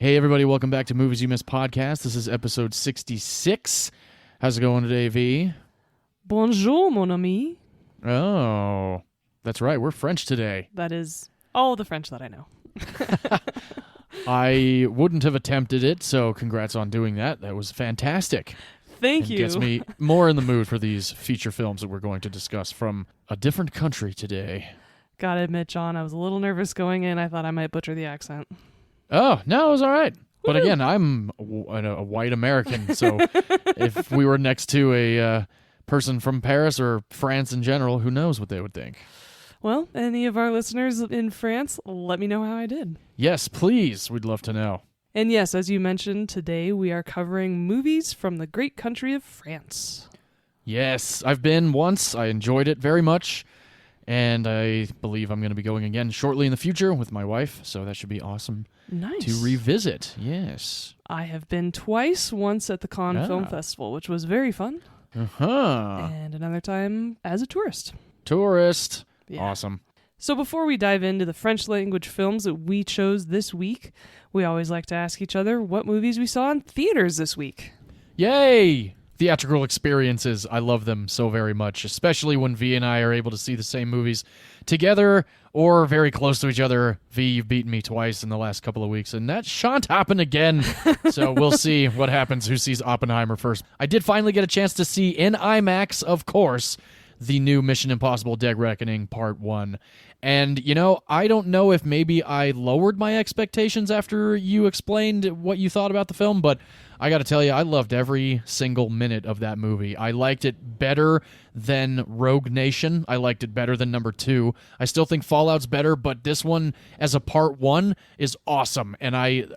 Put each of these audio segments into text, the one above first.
Hey, everybody, welcome back to Movies You Missed podcast. This is episode 66. How's it going today, V? Bonjour, mon ami. Oh, that's right. We're French today. That is all the French that I know. I wouldn't have attempted it, so congrats on doing that. That was fantastic. Thank you. Gets me more in the mood for these feature films that we're going to discuss from a different country today. Gotta admit, John, I was a little nervous going in. I thought I might butcher the accent. Oh, no, it was all right. But again, I'm a white American, so if we were next to a person from Paris or France in general, who knows what they would think. Well, any of our listeners in France, let me know how I did. Yes, please. We'd love to know. And yes, as you mentioned, today we are covering movies from the great country of France. Yes, I've been once. I enjoyed it very much. And I believe I'm going to be going again shortly in the future with my wife, so that should be awesome. Nice. To revisit, yes. I have been twice, once at the Cannes Film Festival, which was very fun. Uh-huh. And another time as a tourist. Tourist. Yeah. Awesome. So before we dive into the French language films that we chose this week, we always like to ask each other what movies we saw in theaters this week. Yay! Theatrical experiences. I love them so very much, especially when V and I are able to see the same movies together or very close to each other. V, you've beaten me twice in the last couple of weeks, and that shan't happen again. So we'll see what happens, who sees Oppenheimer first. I did finally get a chance to see in IMAX, of course, the new Mission Impossible Dead Reckoning Part 1. And, you know, I don't know if maybe I lowered my expectations after you explained what you thought about the film, but I got to tell you, I loved every single minute of that movie. I liked it better than Rogue Nation. I liked it better than number 2. I still think Fallout's better, but this one, as a part 1, is awesome. And I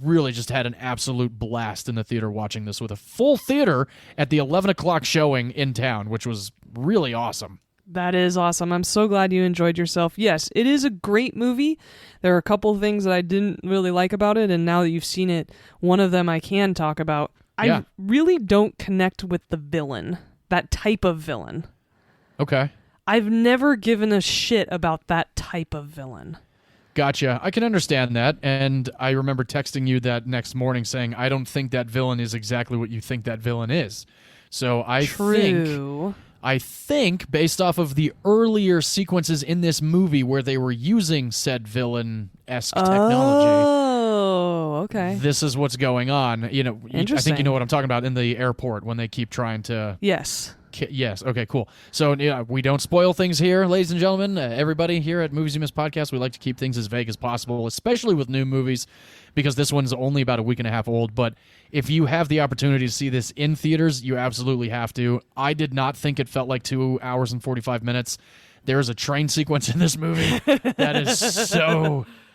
really just had an absolute blast in the theater watching this with a full theater at the 11 o'clock showing in town, which was really awesome. That is awesome. I'm so glad you enjoyed yourself. Yes, it is a great movie. There are a couple things that I didn't really like about it, and now that you've seen it, one of them I can talk about. Yeah. I really don't connect with the villain, that type of villain. Okay. I've never given a shit about that type of villain. Gotcha. I can understand that, and I remember texting you that next morning saying, I don't think that villain is exactly what you think that villain is. So I think, based off of the earlier sequences in this movie where they were using said villain-esque technology. Oh, okay. This is what's going on. You know, I think you know what I'm talking about in the airport when they keep trying to... Yes. Yes. Okay, cool. So yeah, we don't spoil things here, ladies and gentlemen. Everybody here at Movies You Missed podcast, we like to keep things as vague as possible, especially with new movies, because this one's only about a week and a half old. But if you have the opportunity to see this in theaters, you absolutely have to. I did not think it felt like 2 hours and 45 minutes. There is a train sequence in this movie that is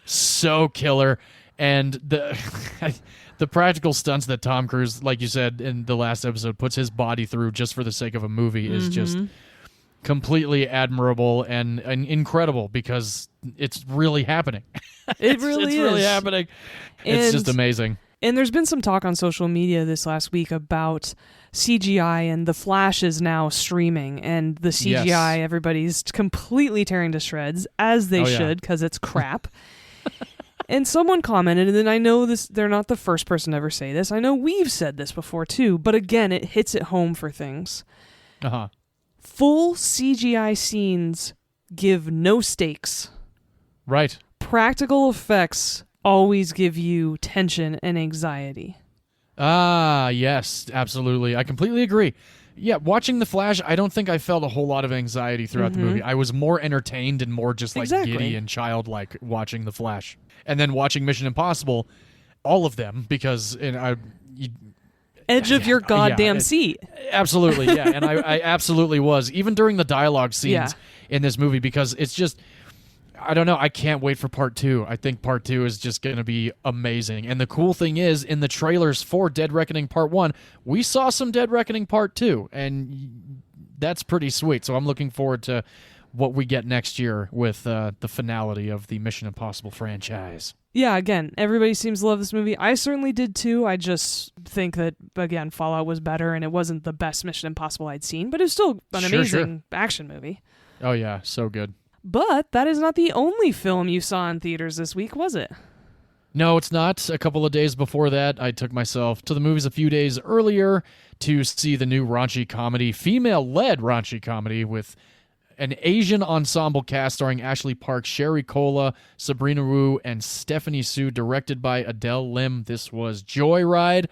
so killer. And the practical stunts that Tom Cruise, like you said in the last episode, puts his body through just for the sake of a movie is just completely admirable and incredible because it's really happening. It's really happening. It's just amazing. And there's been some talk on social media this last week about CGI, and The Flash is now streaming, and the CGI, everybody's completely tearing to shreds, as they should, because it's crap. And someone commented, and I know they're not the first person to ever say this. I know we've said this before too, but again, it hits it home for things. Uh-huh. Full CGI scenes give no stakes. Right. Practical effects always give you tension and anxiety. Ah, yes, absolutely. I completely agree. Yeah, watching The Flash, I don't think I felt a whole lot of anxiety throughout the movie. I was more entertained and more just like giddy and childlike watching The Flash. And then watching Mission Impossible, all of them, because edge of your goddamn seat. Absolutely, yeah. And I absolutely was, even during the dialogue scenes in this movie, because it's just, I don't know, I can't wait for part 2. I think part 2 is just going to be amazing. And the cool thing is, in the trailers for Dead Reckoning Part 1, we saw some Dead Reckoning Part 2, and that's pretty sweet. So I'm looking forward to what we get next year with the finality of the Mission Impossible franchise. Yeah, again, everybody seems to love this movie. I certainly did too. I just think that, again, Fallout was better, and it wasn't the best Mission Impossible I'd seen, but it was still an amazing action movie. Oh, yeah, so good. But that is not the only film you saw in theaters this week, was it? No, it's not. A couple of days before that, I took myself to the movies a few days earlier to see the new raunchy comedy, female-led raunchy comedy with an Asian ensemble cast starring Ashley Park, Sherry Cola, Sabrina Wu, and Stephanie Su, directed by Adele Lim. This was Joyride.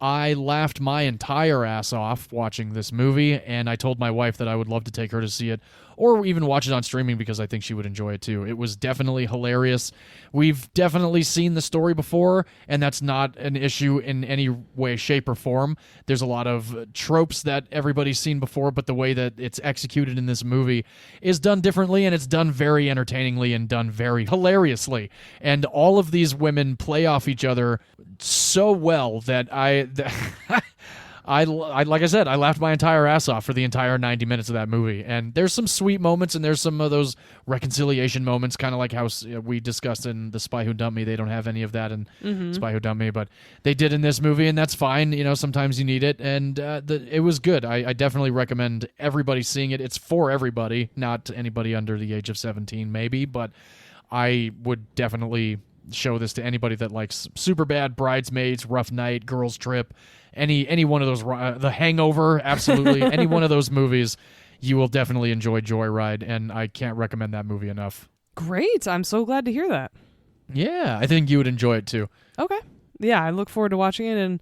I laughed my entire ass off watching this movie, and I told my wife that I would love to take her to see it, or even watch it on streaming because I think she would enjoy it too. It was definitely hilarious. We've definitely seen the story before, and that's not an issue in any way, shape, or form. There's a lot of tropes that everybody's seen before, but the way that it's executed in this movie is done differently, and it's done very entertainingly and done very hilariously. And all of these women play off each other so well that I like I said, I laughed my entire ass off for the entire 90 minutes of that movie. And there's some sweet moments, and there's some of those reconciliation moments, kind of like how we discussed in The Spy Who Dumped Me. They don't have any of that in Spy Who Dumped Me, but they did in this movie, and that's fine. You know, sometimes you need it, and it was good. I definitely recommend everybody seeing it. It's for everybody, not anybody under the age of 17, maybe, but I would definitely show this to anybody that likes Superbad, Bridesmaids, Rough Night, Girls Trip, any one of those, The Hangover, absolutely. Any one of those movies, you will definitely enjoy Joyride, and I can't recommend that movie enough. Great. I'm so glad to hear that. Yeah, I think you would enjoy it too. Okay. Yeah, I look forward to watching it,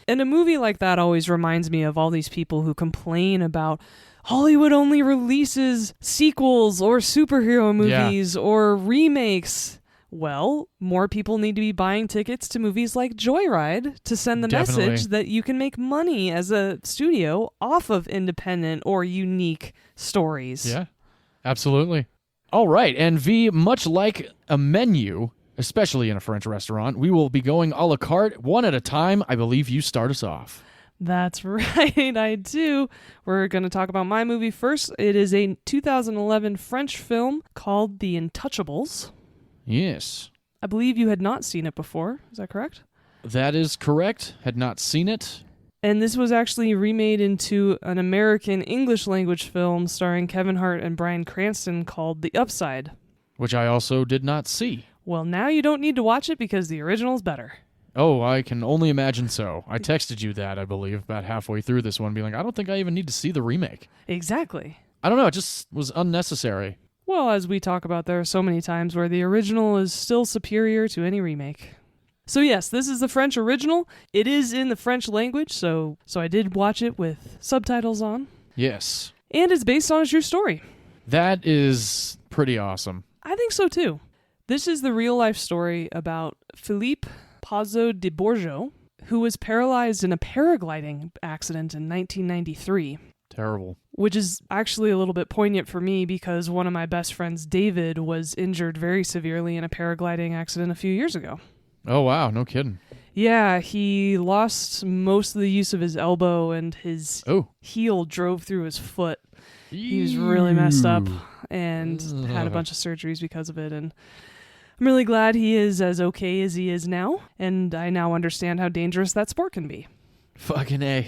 and a movie like that always reminds me of all these people who complain about Hollywood only releases sequels or superhero movies or remakes. Well, more people need to be buying tickets to movies like Joyride to send the message that you can make money as a studio off of independent or unique stories. Yeah, absolutely. All right, and V, much like a menu, especially in a French restaurant, we will be going a la carte, one at a time. I believe you start us off. That's right, I do. We're going to talk about my movie first. It is a 2011 French film called The Intouchables. Yes. I believe you had not seen it before. Is that correct? That is correct. Had not seen it. And this was actually remade into an American English language film starring Kevin Hart and Bryan Cranston called The Upside. Which I also did not see. Well, now you don't need to watch it because the original is better. Oh, I can only imagine so. I texted you that, I believe, about halfway through this one, being like, I don't think I even need to see the remake. Exactly. I don't know, it just was unnecessary. Well, as we talk about, there are so many times where the original is still superior to any remake. So yes, this is the French original. It is in the French language, so I did watch it with subtitles on. Yes. And it's based on a true story. That is pretty awesome. I think so too. This is the real-life story about Philippe Pazzo de Bourgeot, who was paralyzed in a paragliding accident in 1993. Terrible. Which is actually a little bit poignant for me because one of my best friends, David, was injured very severely in a paragliding accident a few years ago. Oh, wow. No kidding. Yeah, he lost most of the use of his elbow and his heel drove through his foot. He was really messed up and had a bunch of surgeries because of it. And I'm really glad he is as okay as he is now. And I now understand how dangerous that sport can be. Fucking A.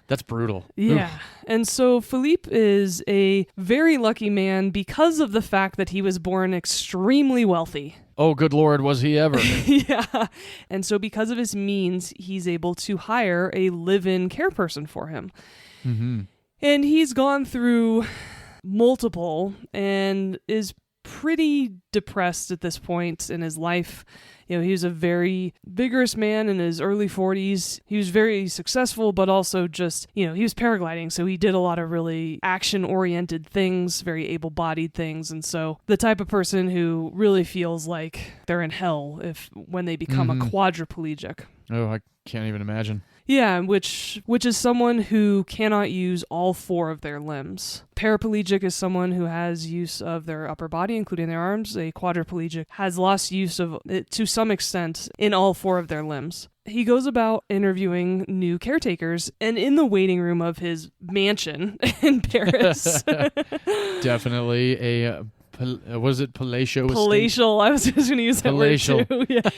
That's brutal. Yeah. Oof. And so Philippe is a very lucky man because of the fact that he was born extremely wealthy. Oh, good Lord, was he ever? Yeah. And so because of his means, he's able to hire a live-in care person for him. Mm-hmm. And he's gone through multiple and is pretty depressed at this point in his life. You know, he was a very vigorous man in his early 40s. He was very successful, but also just, you know, he was paragliding, so he did a lot of really action-oriented things, very able-bodied things, and so the type of person who really feels like they're in hell when they become a quadriplegic. Oh, I can't even imagine. Yeah, which is someone who cannot use all four of their limbs. Paraplegic is someone who has use of their upper body, including their arms. A quadriplegic has lost use of it to some extent in all four of their limbs. He goes about interviewing new caretakers, and in the waiting room of his mansion in Paris. Definitely a... was it palatial? Palatial. I was just going to use that word too. Yeah.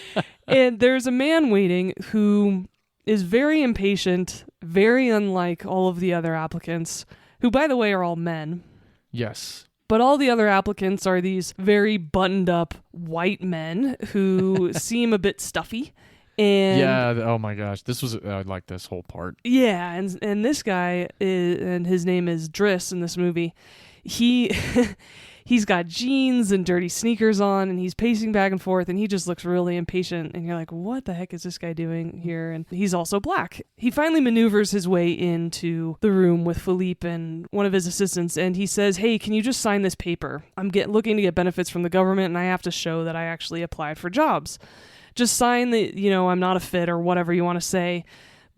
And there's a man waiting who is very impatient, very unlike all of the other applicants, who, by the way, are all men. Yes. But all the other applicants are these very buttoned up white men who seem a bit stuffy. And yeah, oh my gosh, I like this whole part. Yeah, and this guy and his name is Driss in this movie. He's got jeans and dirty sneakers on, and he's pacing back and forth, and he just looks really impatient, and you're like, what the heck is this guy doing here? And he's also black. He finally maneuvers his way into the room with Philippe and one of his assistants, and he says, hey, can you just sign this paper? I'm looking to get benefits from the government, and I have to show that I actually applied for jobs. Just sign that, I'm not a fit or whatever you want to say,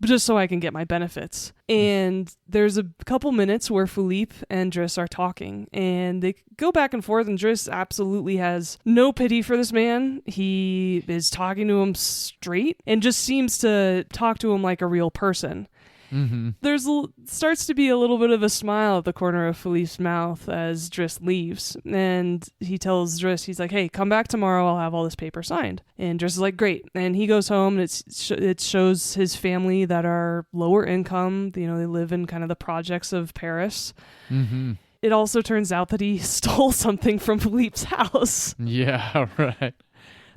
but just so I can get my benefits. And there's a couple minutes where Philippe and Driss are talking, and they go back and forth, and Driss absolutely has no pity for this man. He is talking to him straight and just seems to talk to him like a real person. Mm-hmm. There's starts to be a little bit of a smile at the corner of Philippe's mouth as Driss leaves, and he tells Driss, he's like, hey, come back tomorrow, I'll have all this paper signed. And Driss is like, great. And he goes home, and it shows his family that are lower income. They live in kind of the projects of Paris. Mm-hmm. It also turns out that he stole something from Philippe's house. Yeah, right.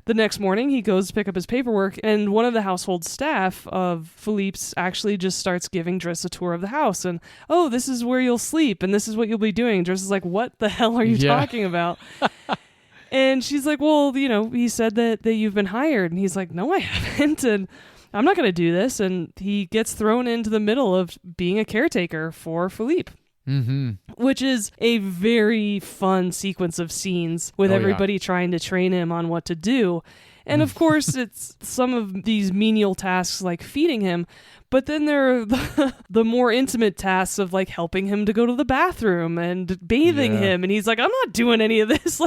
The next morning, he goes to pick up his paperwork, and one of the household staff of Philippe's actually just starts giving Driss a tour of the house. And, oh, this is where you'll sleep, and this is what you'll be doing. Driss is like, what the hell are you talking about? And she's like, well, he said that you've been hired. And he's like, no, I haven't, and I'm not going to do this. And he gets thrown into the middle of being a caretaker for Philippe. Mm-hmm. Which is a very fun sequence of scenes with everybody trying to train him on what to do. And of course, it's some of these menial tasks like feeding him, but then there are the more intimate tasks of like helping him to go to the bathroom and bathing him. And he's like, I'm not doing any of this.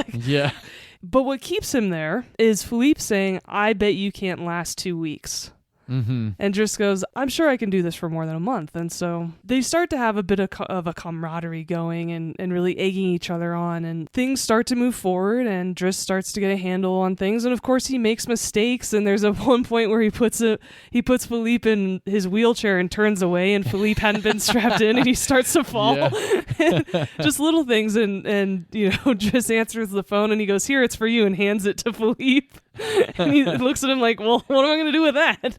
But what keeps him there is Philippe saying, I bet you can't last 2 weeks. Mm-hmm. And Driss goes, I'm sure I can do this for more than a month. And so they start to have a bit of a camaraderie going and really egging each other on. And things start to move forward, and Driss starts to get a handle on things. And of course, he makes mistakes. And there's one point where he puts Philippe in his wheelchair and turns away, and Philippe hadn't been strapped in, and he starts to fall. Yeah. Just little things. And Driss answers the phone, and he goes, here, it's for you, and hands it to Philippe. And he looks at him like, well, what am I going to do with that?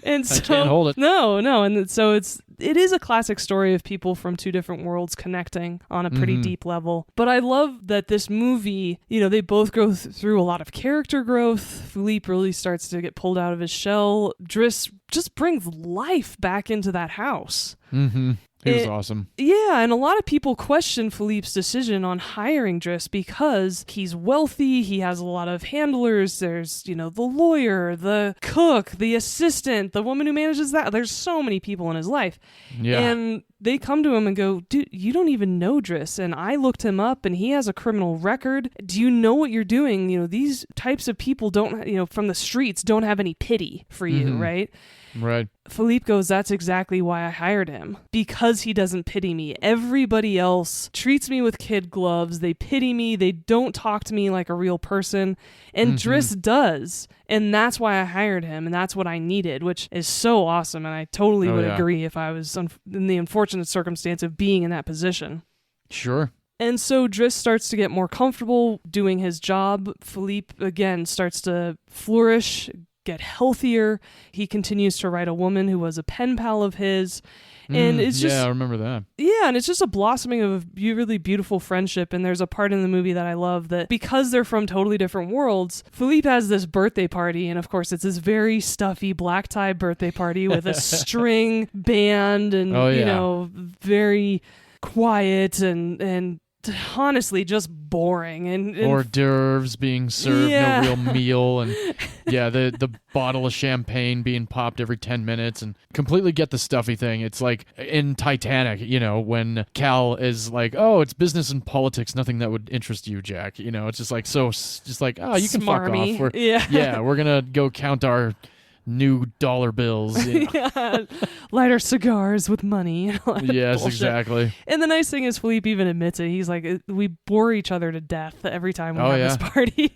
And so, I can't hold it. No. And so it is a classic story of people from two different worlds connecting on a pretty deep level. But I love that this movie, they both go through a lot of character growth. Philippe really starts to get pulled out of his shell. Driss just brings life back into that house. Mm-hmm. He was awesome. Yeah, and a lot of people question Philippe's decision on hiring Driss because he's wealthy, he has a lot of handlers, there's, the lawyer, the cook, the assistant, the woman who manages that. There's so many people in his life. Yeah. And they come to him and go, dude, you don't even know Driss, and I looked him up, and he has a criminal record. Do you know what you're doing? These types of people don't, from the streets, don't have any pity for you, right? Right. Philippe goes, that's exactly why I hired him. Because he doesn't pity me. Everybody else treats me with kid gloves. They pity me. They don't talk to me like a real person. And Driss does. And that's why I hired him. And that's what I needed, which is so awesome. And I totally would agree if I was in the unfortunate circumstance of being in that position. Sure. And so Driss starts to get more comfortable doing his job. Philippe, again, starts to flourish, get healthier. He continues to write a woman who was a pen pal of his. And it's just... Yeah, I remember that. Yeah, and it's just a blossoming of a really beautiful friendship. And there's a part in the movie that I love that because they're from totally different worlds, Philippe has this birthday party. And of course, it's this very stuffy black tie birthday party with a string band and, very quiet and honestly just boring and hors d'oeuvres being served, no real meal, and the bottle of champagne being popped every 10 minutes, and completely get the stuffy thing. It's like in Titanic, when Cal is like, oh, it's business and politics, nothing that would interest you, Jack. It's just like you can smarmy. Fuck off. We're gonna go count our new dollar bills. Light our cigars with money. Yes, bullshit. Exactly. And the nice thing is Philippe even admits it. He's like, we bore each other to death every time we have this party,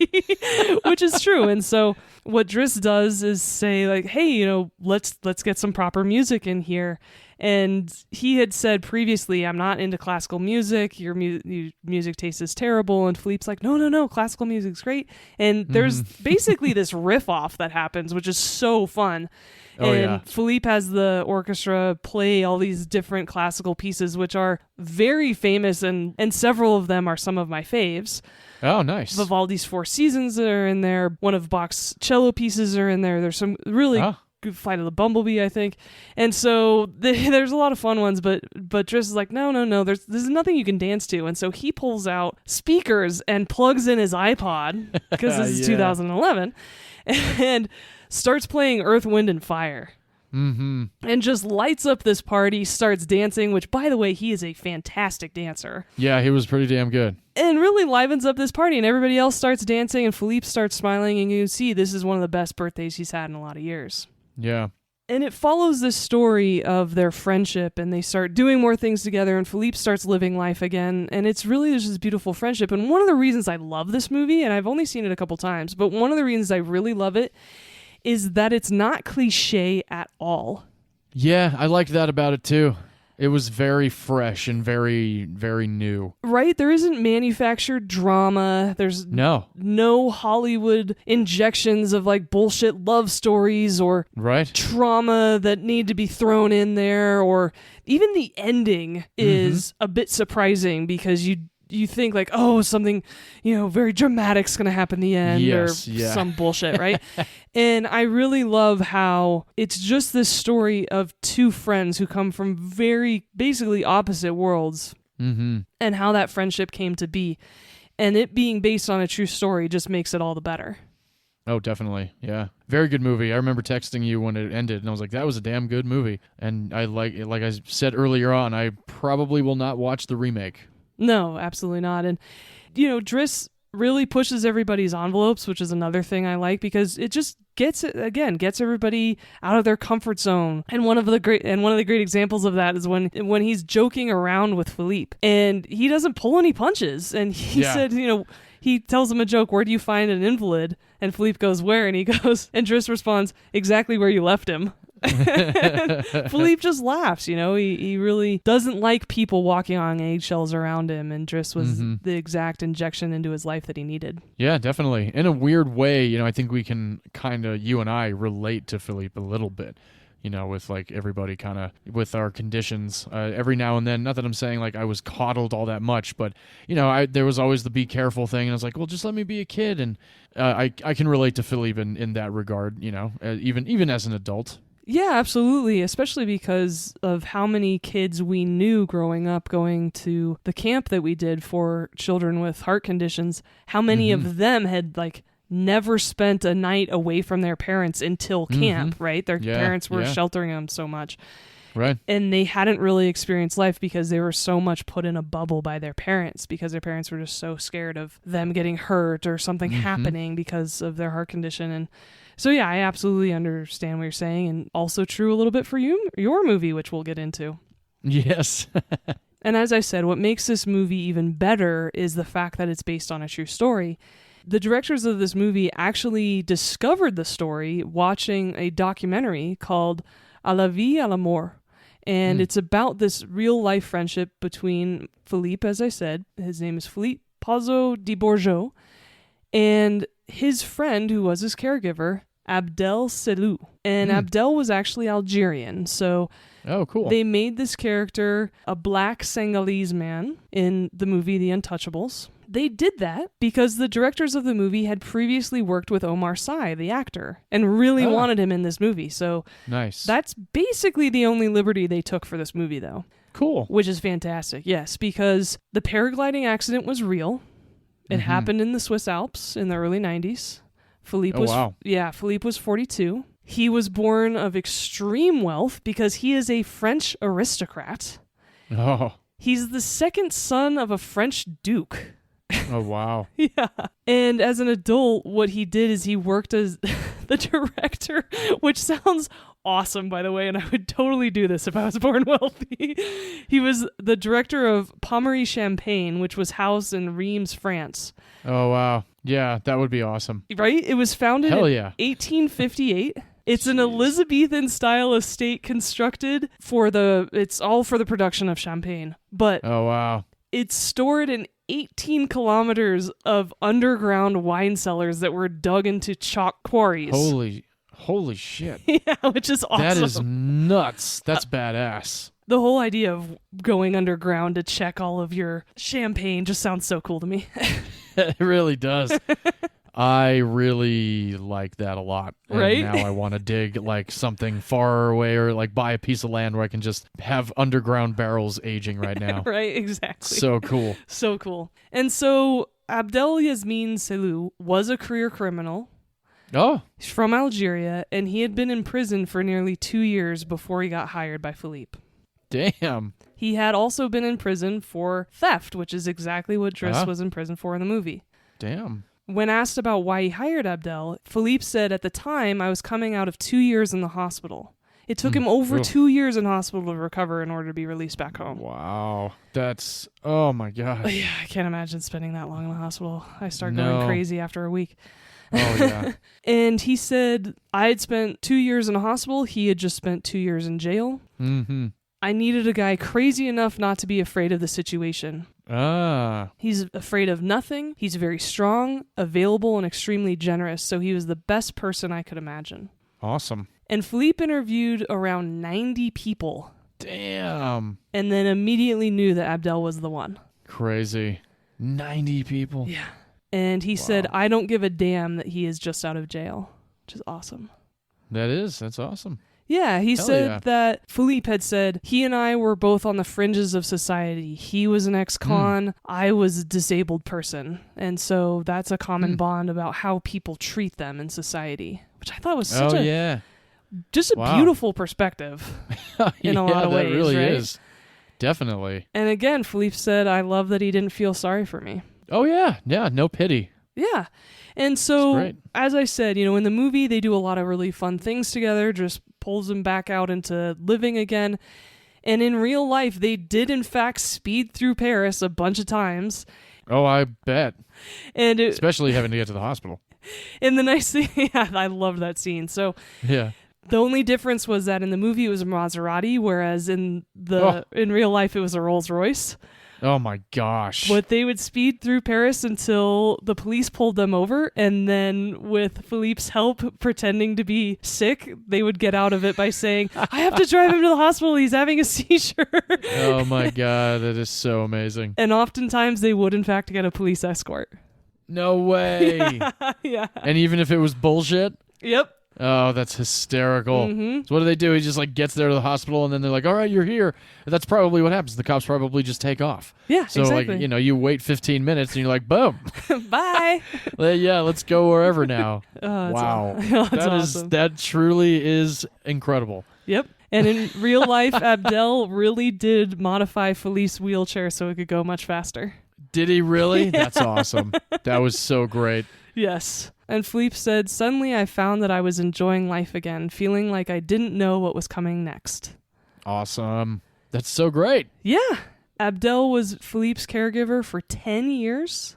which is true. And so what Driss does is say like, hey, let's get some proper music in here. And he had said previously, I'm not into classical music. Your music taste is terrible. And Philippe's like, no, classical music's great. And there's basically this riff off that happens, which is so fun. And Philippe has the orchestra play all these different classical pieces, which are very famous, and several of them are some of my faves. Oh, nice. Vivaldi's Four Seasons are in there. One of Bach's cello pieces are in there. There's some really good Flight of the Bumblebee, I think. And so there's a lot of fun ones, but Driss is like, no, there's nothing you can dance to. And so he pulls out speakers and plugs in his iPod, because this is 2011, and starts playing Earth, Wind, and Fire. And just lights up this party, starts dancing, which, by the way, he is a fantastic dancer. Yeah, he was pretty damn good. And really livens up this party, and everybody else starts dancing, and Philippe starts smiling, and you can see this is one of the best birthdays he's had in a lot of years. Yeah. And it follows this story of their friendship, and they start doing more things together, and Philippe starts living life again, and it's really just this beautiful friendship. And one of the reasons I love this movie, and I've only seen it a couple times, but one of the reasons I really love it is that it's not cliche at all. Yeah, I liked that about it too. It was very fresh and very, very new. Right? There isn't manufactured drama. There's no Hollywood injections of like bullshit love stories or trauma that need to be thrown in there, or even the ending is a bit surprising, because you think like, oh, something, very dramatic's going to happen in the end, or some bullshit, right? And I really love how it's just this story of two friends who come from very basically opposite worlds, and how that friendship came to be. And it being based on a true story just makes it all the better. Oh, definitely. Yeah. Very good movie. I remember texting you when it ended, and I was like, that was a damn good movie. And I like I said earlier on, I probably will not watch the remake. No, absolutely not. And, Driss really pushes everybody's envelopes, which is another thing I like, because it just gets everybody out of their comfort zone. And one of the great examples of that is when he's joking around with Philippe, and he doesn't pull any punches. And he said, he tells him a joke, "Where do you find an invalid?" And Philippe goes, "Where?" And he goes, and Driss responds, "Exactly where you left him." Philippe just laughs, he really doesn't like people walking on eggshells around him, and Driss was the exact injection into his life that he needed. Yeah, definitely. In a weird way, I think we can kind of, you and I, relate to Philippe a little bit, with like everybody kind of with our conditions every now and then. Not that I'm saying like I was coddled all that much, but there was always the be careful thing, and I was like, well, just let me be a kid. And I can relate to Philippe in that regard, even as an adult. Yeah, absolutely, especially because of how many kids we knew growing up going to the camp that we did for children with heart conditions, how many of them had like never spent a night away from their parents until camp, right? Their parents were sheltering them so much. Right. And they hadn't really experienced life because they were so much put in a bubble by their parents, because their parents were just so scared of them getting hurt or something happening because of their heart condition. And so, yeah, I absolutely understand what you're saying, and also true a little bit for your movie, which we'll get into. Yes. And as I said, what makes this movie even better is the fact that it's based on a true story. The directors of this movie actually discovered the story watching a documentary called À la vie, à la mort. And it's about this real-life friendship between Philippe, as I said. His name is Philippe Pozzo di Borgo, and his friend, who was his caregiver, Abdel Selou. And Abdel was actually Algerian, so cool. They made this character a black Senegalese man in the movie The Intouchables. They did that because the directors of the movie had previously worked with Omar Sy, the actor, and really wanted him in this movie. So nice. That's basically the only liberty they took for this movie, though. Cool. Which is fantastic, yes, because the paragliding accident was real. It happened in the Swiss Alps in the early 90s. Philippe was 42. He was born of extreme wealth because he is a French aristocrat. Oh. He's the second son of a French duke. Oh, wow. Yeah. And as an adult, what he did is he worked as the director, which sounds awesome, by the way, and I would totally do this if I was born wealthy. He was the director of Pommery Champagne, which was housed in Reims, France. Oh, wow. Yeah, that would be awesome. Right? It was founded in 1858. It's an Elizabethan style estate constructed it's all for the production of champagne. But oh, wow. It's stored in 18 kilometers of underground wine cellars that were dug into chalk quarries. Holy shit. Yeah, which is awesome. That is nuts. That's badass. The whole idea of going underground to check all of your champagne just sounds so cool to me. It really does. I really like that a lot. And right? now I want to dig like something far away or like buy a piece of land where I can just have underground barrels aging right now. Right, exactly. So cool. So cool. And so Abdel Yasmin Selou was a career criminal. Oh. He's from Algeria, and he had been in prison for nearly 2 years before he got hired by Philippe. Damn. He had also been in prison for theft, which is exactly what Driss was in prison for in the movie. Damn. When asked about why he hired Abdel, Philippe said, at the time, I was coming out of 2 years in the hospital. It took him over 2 years in hospital to recover in order to be released back home. Wow. That's, oh my God. Yeah, I can't imagine spending that long in the hospital. I start going crazy after a week. Oh, yeah. And he said, I had spent 2 years in a hospital. He had just spent 2 years in jail. Mm-hmm. I needed a guy crazy enough not to be afraid of the situation. He's afraid of nothing. He's very strong, available, and extremely generous, so he was the best person I could imagine. Awesome. And Philippe interviewed around 90 people. Damn. And then immediately knew that Abdel was the one. Crazy. 90 people. Yeah. And he said, I don't give a damn that he is just out of jail, which is awesome. That's awesome. Yeah, he said that Philippe had said, he and I were both on the fringes of society. He was an ex-con, I was a disabled person. And so that's a common bond about how people treat them in society, which I thought was such a beautiful perspective in a lot of ways. That really right? is. Definitely. And again, Philippe said, I love that he didn't feel sorry for me. Oh, yeah. Yeah, no pity. Yeah. And so, as I said, in the movie, they do a lot of really fun things together, just pulls them back out into living again. And in real life, they did, in fact, speed through Paris a bunch of times. Oh, I bet. And especially having to get to the hospital. And the nice thing, I loved that scene. So, yeah. The only difference was that in the movie, it was a Maserati, whereas in real life, it was a Rolls Royce. Oh my gosh. But they would speed through Paris until the police pulled them over, and then with Philippe's help pretending to be sick, they would get out of it by saying, I have to drive him to the hospital, he's having a seizure. Oh my God, that is so amazing. And oftentimes they would in fact get a police escort. No way. Yeah. And even if it was bullshit? Yep. Oh, that's hysterical. So what do? He just gets there to the hospital, and then they're like, all right, you're here. And that's probably what happens. The cops probably just take off. Yeah, so exactly. You wait 15 minutes, and you're like, boom. Bye. Yeah, let's go wherever now. Wow. That's awesome. That truly is incredible. Yep. And in real life, Abdel really did modify Philippe's wheelchair so it could go much faster. Did he really? Yeah. That's awesome. That was so great. Yes. And Philippe said, suddenly I found that I was enjoying life again, feeling like I didn't know what was coming next. Awesome. That's so great. Yeah. Abdel was Philippe's caregiver for 10 years.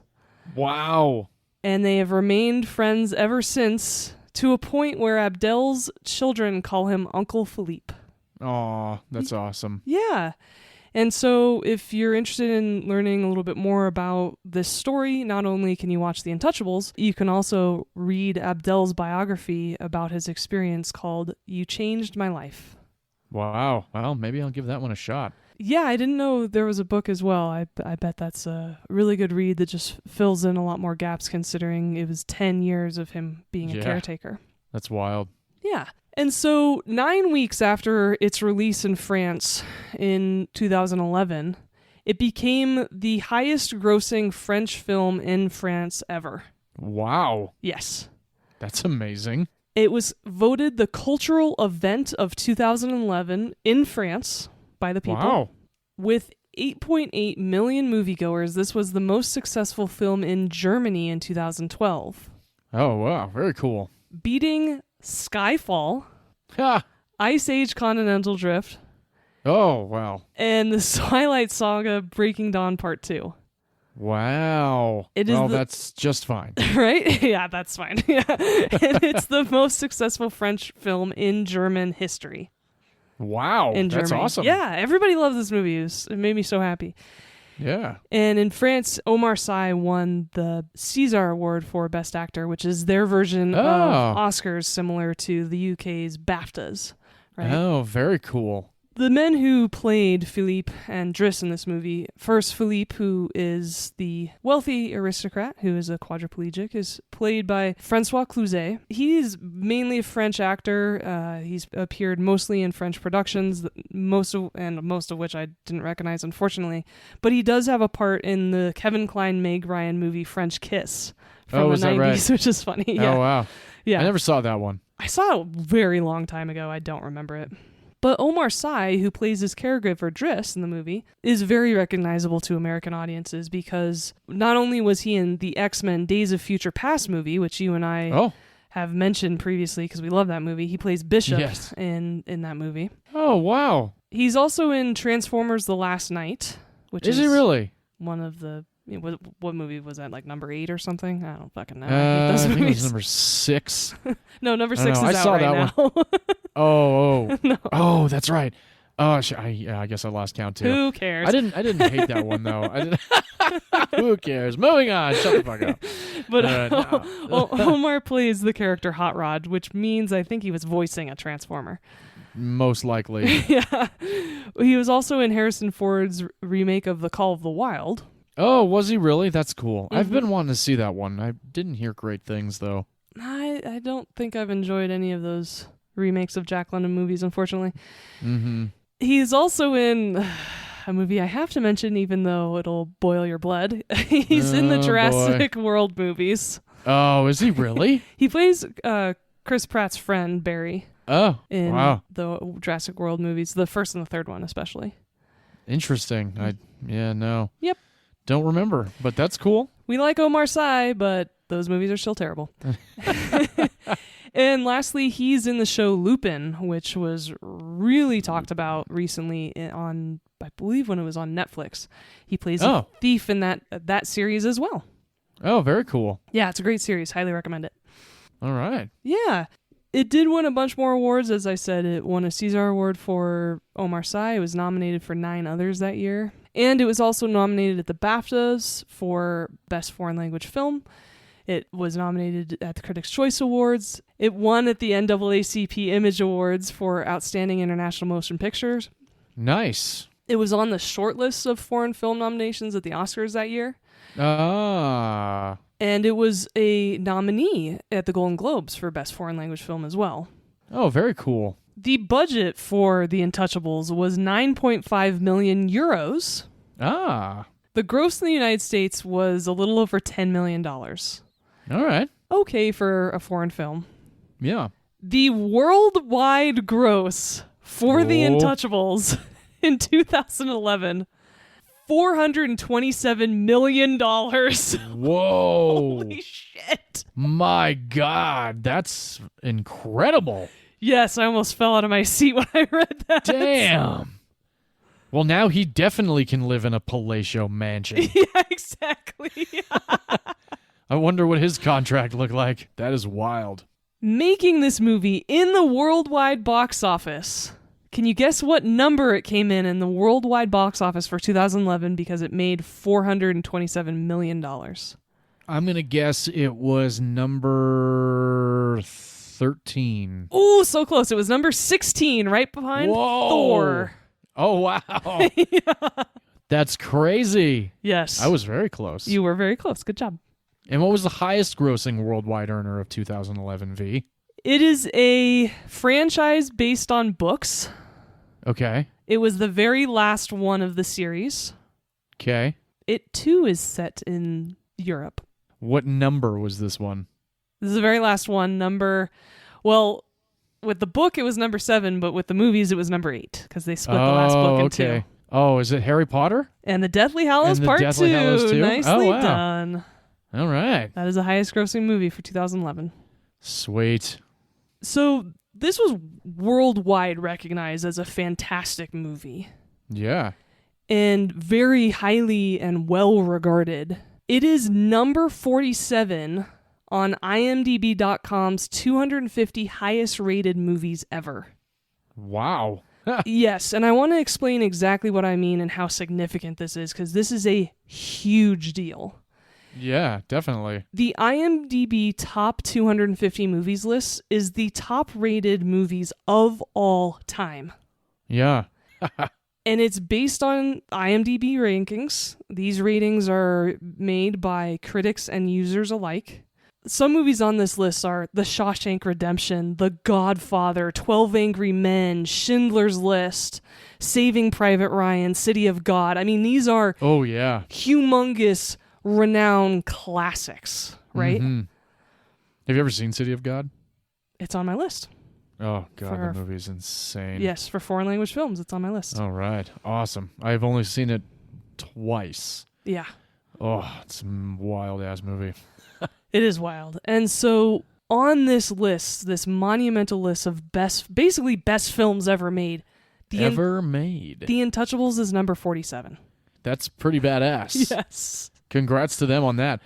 Wow. And they have remained friends ever since, to a point where Abdel's children call him Uncle Philippe. Aw, that's awesome. Yeah. And so if you're interested in learning a little bit more about this story, not only can you watch The Intouchables, you can also read Abdel's biography about his experience called You Changed My Life. Wow. Well, maybe I'll give that one a shot. Yeah, I didn't know there was a book as well. I bet that's a really good read that just fills in a lot more gaps considering it was 10 years of him being a caretaker. That's wild. Yeah. And so 9 weeks after its release in France in 2011, it became the highest grossing French film in France ever. Wow. Yes. That's amazing. It was voted the cultural event of 2011 in France by the people. Wow. With 8.8 million moviegoers, this was the most successful film in Germany in 2012. Oh, wow. Very cool. Beating Skyfall, Ice Age Continental Drift, oh, wow. and the Twilight Saga Breaking Dawn Part 2. Wow. Well, that's just fine. Right? Yeah, that's fine. Yeah. And it's the most successful French film in German history. Wow. That's awesome. Yeah, everybody loves this movie. It made me so happy. Yeah. And in France, Omar Sy won the César Award for Best Actor, which is their version of Oscars, similar to the UK's BAFTAs. Right? Oh, very cool. The men who played Philippe and Driss in this movie, first Philippe, who is the wealthy aristocrat who is a quadriplegic, is played by Francois Cluzet. He's mainly a French actor. He's appeared mostly in French productions, most of which I didn't recognize, unfortunately. But he does have a part in the Kevin Kline Meg Ryan movie French Kiss from the 90s, right? Which is funny. Yeah. Oh, wow. Yeah. I never saw that one. I saw it a very long time ago. I don't remember it. But Omar Sy, who plays his caregiver Driss in the movie, is very recognizable to American audiences because not only was he in the X-Men Days of Future Past movie, which you and I have mentioned previously because we love that movie, he plays Bishop in that movie. Oh, wow. He's also in Transformers The Last Night, which is he really? One of the... What movie was that? Like number 8 or something? I don't fucking know. I think it was number 6. No, number 6 is I out saw right that now. One. Oh. No. Oh, that's right. Oh, I guess I lost count too. Who cares? I didn't hate that one though. Who cares? Moving on. Shut the fuck up. But Omar plays the character Hot Rod, which means I think he was voicing a Transformer. Most likely. Yeah. He was also in Harrison Ford's remake of The Call of the Wild. Oh, was he really? That's cool. Mm-hmm. I've been wanting to see that one. I didn't hear great things, though. I don't think I've enjoyed any of those remakes of Jack London movies, unfortunately. Mm-hmm. He's also in a movie I have to mention, even though it'll boil your blood. He's in the Jurassic World movies. Oh, is he really? He plays Chris Pratt's friend, Barry. Oh, in wow. the Jurassic World movies, the first and the third one especially. Interesting. No. Yep. Don't remember, but that's cool. We like Omar Sy, but those movies are still terrible. And lastly, he's in the show Lupin, which was really talked about recently on, I believe, when it was on Netflix. He plays a thief in that series as well. Oh, very cool. Yeah, it's a great series. Highly recommend it. All right. Yeah. It did win a bunch more awards. As I said, it won a César Award for Omar Sy. It was nominated for 9 others that year. And it was also nominated at the BAFTAs for Best Foreign Language Film. It was nominated at the Critics' Choice Awards. It won at the NAACP Image Awards for Outstanding International Motion Pictures. Nice. It was on the short list of foreign film nominations at the Oscars that year. And it was a nominee at the Golden Globes for Best Foreign Language Film as well. Oh, very cool. The budget for The Intouchables was 9.5 million euros. The gross in the United States was a little over $10 million. All right. Okay for a foreign film. Yeah. The worldwide gross for The Intouchables in 2011, $427 million. Whoa. Holy shit. My God, that's incredible. Yes, I almost fell out of my seat when I read that. Damn. Well, now he definitely can live in a palatial mansion. Yeah, exactly. I wonder what his contract looked like. That is wild. Making this movie in the worldwide box office. Can you guess what number it came in the worldwide box office for 2011 because it made $427 million? I'm going to guess it was number 13. Ooh, so close. It was number 16, right behind Thor. Oh, wow. Yeah. That's crazy. Yes. I was very close. You were very close. Good job. And what was the highest grossing worldwide earner of 2011, V? It is a franchise based on books. Okay. It was the very last one of the series. Okay. It, too, is set in Europe. What number was this one? This is the very last one. With the book, it was number 7, but with the movies, it was number 8, because they split the last book in 2. Oh, is it Harry Potter? And the Deathly Hallows Part 2. Nicely done. All right. That is the highest grossing movie for 2011. Sweet. So this was worldwide recognized as a fantastic movie. Yeah. and very highly and well regarded. It is number 47 on IMDb.com's 250 highest rated movies ever. Wow. Yes, and I want to explain exactly what I mean and how significant this is, because this is a huge deal. Yeah, definitely. The IMDb top 250 movies list is the top rated movies of all time. Yeah. And it's based on IMDb rankings. These ratings are made by critics and users alike. Some movies on this list are The Shawshank Redemption, The Godfather, 12 Angry Men, Schindler's List, Saving Private Ryan, City of God. I mean, these are humongous, renowned classics, right? Mm-hmm. Have you ever seen City of God? It's on my list. Oh, God, the movie's insane. Yes, for foreign language films, it's on my list. All right. Awesome. I've only seen it twice. Yeah. Oh, it's a wild-ass movie. It is wild. And so on this list, this monumental list of basically best films ever made. The Intouchables is number 47. That's pretty badass. Yes. Congrats to them on that.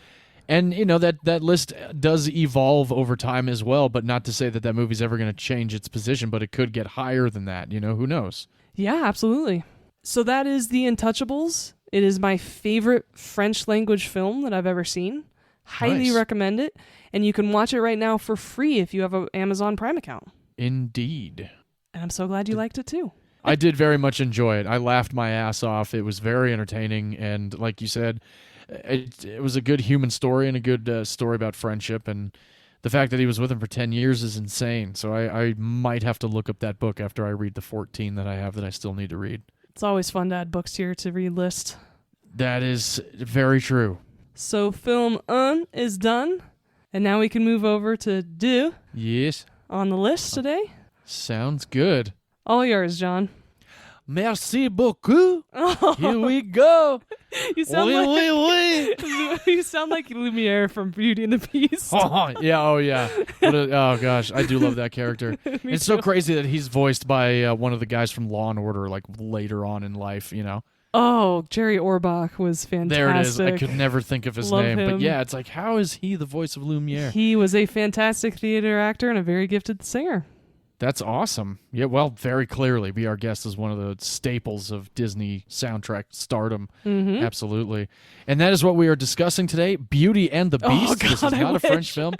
And, you know, that list does evolve over time as well, but not to say that movie's ever going to change its position, but it could get higher than that. You know, who knows? Yeah, absolutely. So that is The Intouchables. It is my favorite French language film that I've ever seen. Highly recommend it. And you can watch it right now for free if you have an Amazon Prime account. Indeed. And I'm so glad you liked it too. I did very much enjoy it. I laughed my ass off. It was very entertaining. And like you said, it was a good human story and a good story about friendship. And the fact that he was with him for 10 years is insane. So I might have to look up that book after I read the 14 that I have that I still need to read. It's always fun to add books to your to-read list. That is very true. So film 1 is done, and now we can move over to 2. Yes. On the list today. Sounds good. All yours, John. Merci beaucoup. Oh. Here we go. You sound you sound like Lumiere from Beauty and the Beast. Oh yeah. Oh gosh, I do love that character. It's so crazy that he's voiced by one of the guys from Law and Order, like later on in life, you know. Oh, Jerry Orbach was fantastic. There it is. I could never think of his name. Him. But yeah, it's like, how is he the voice of Lumiere? He was a fantastic theater actor and a very gifted singer. That's awesome. Yeah, well, very clearly, Be Our Guest is one of the staples of Disney soundtrack stardom. Mm-hmm. Absolutely. And that is what we are discussing today, Beauty and the Beast. Oh, God, this is not a French film.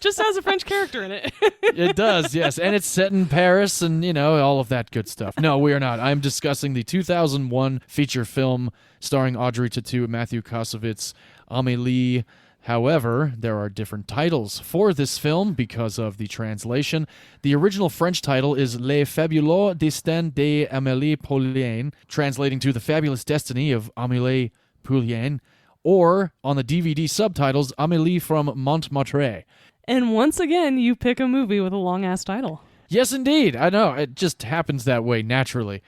Just has a French character in it. It does, yes. And it's set in Paris and, you know, all of that good stuff. No, we are not. I'm discussing the 2001 feature film starring Audrey Tautou, Matthew Kassovitz, Amélie. However, there are different titles for this film because of the translation. The original French title is Les Fabuleux Destins d'Amélie Poulain, translating to The Fabulous Destiny of Amélie Poulain, or on the DVD subtitles, Amélie from Montmartre. And once again, you pick a movie with a long-ass title. Yes, indeed. I know. It just happens that way naturally.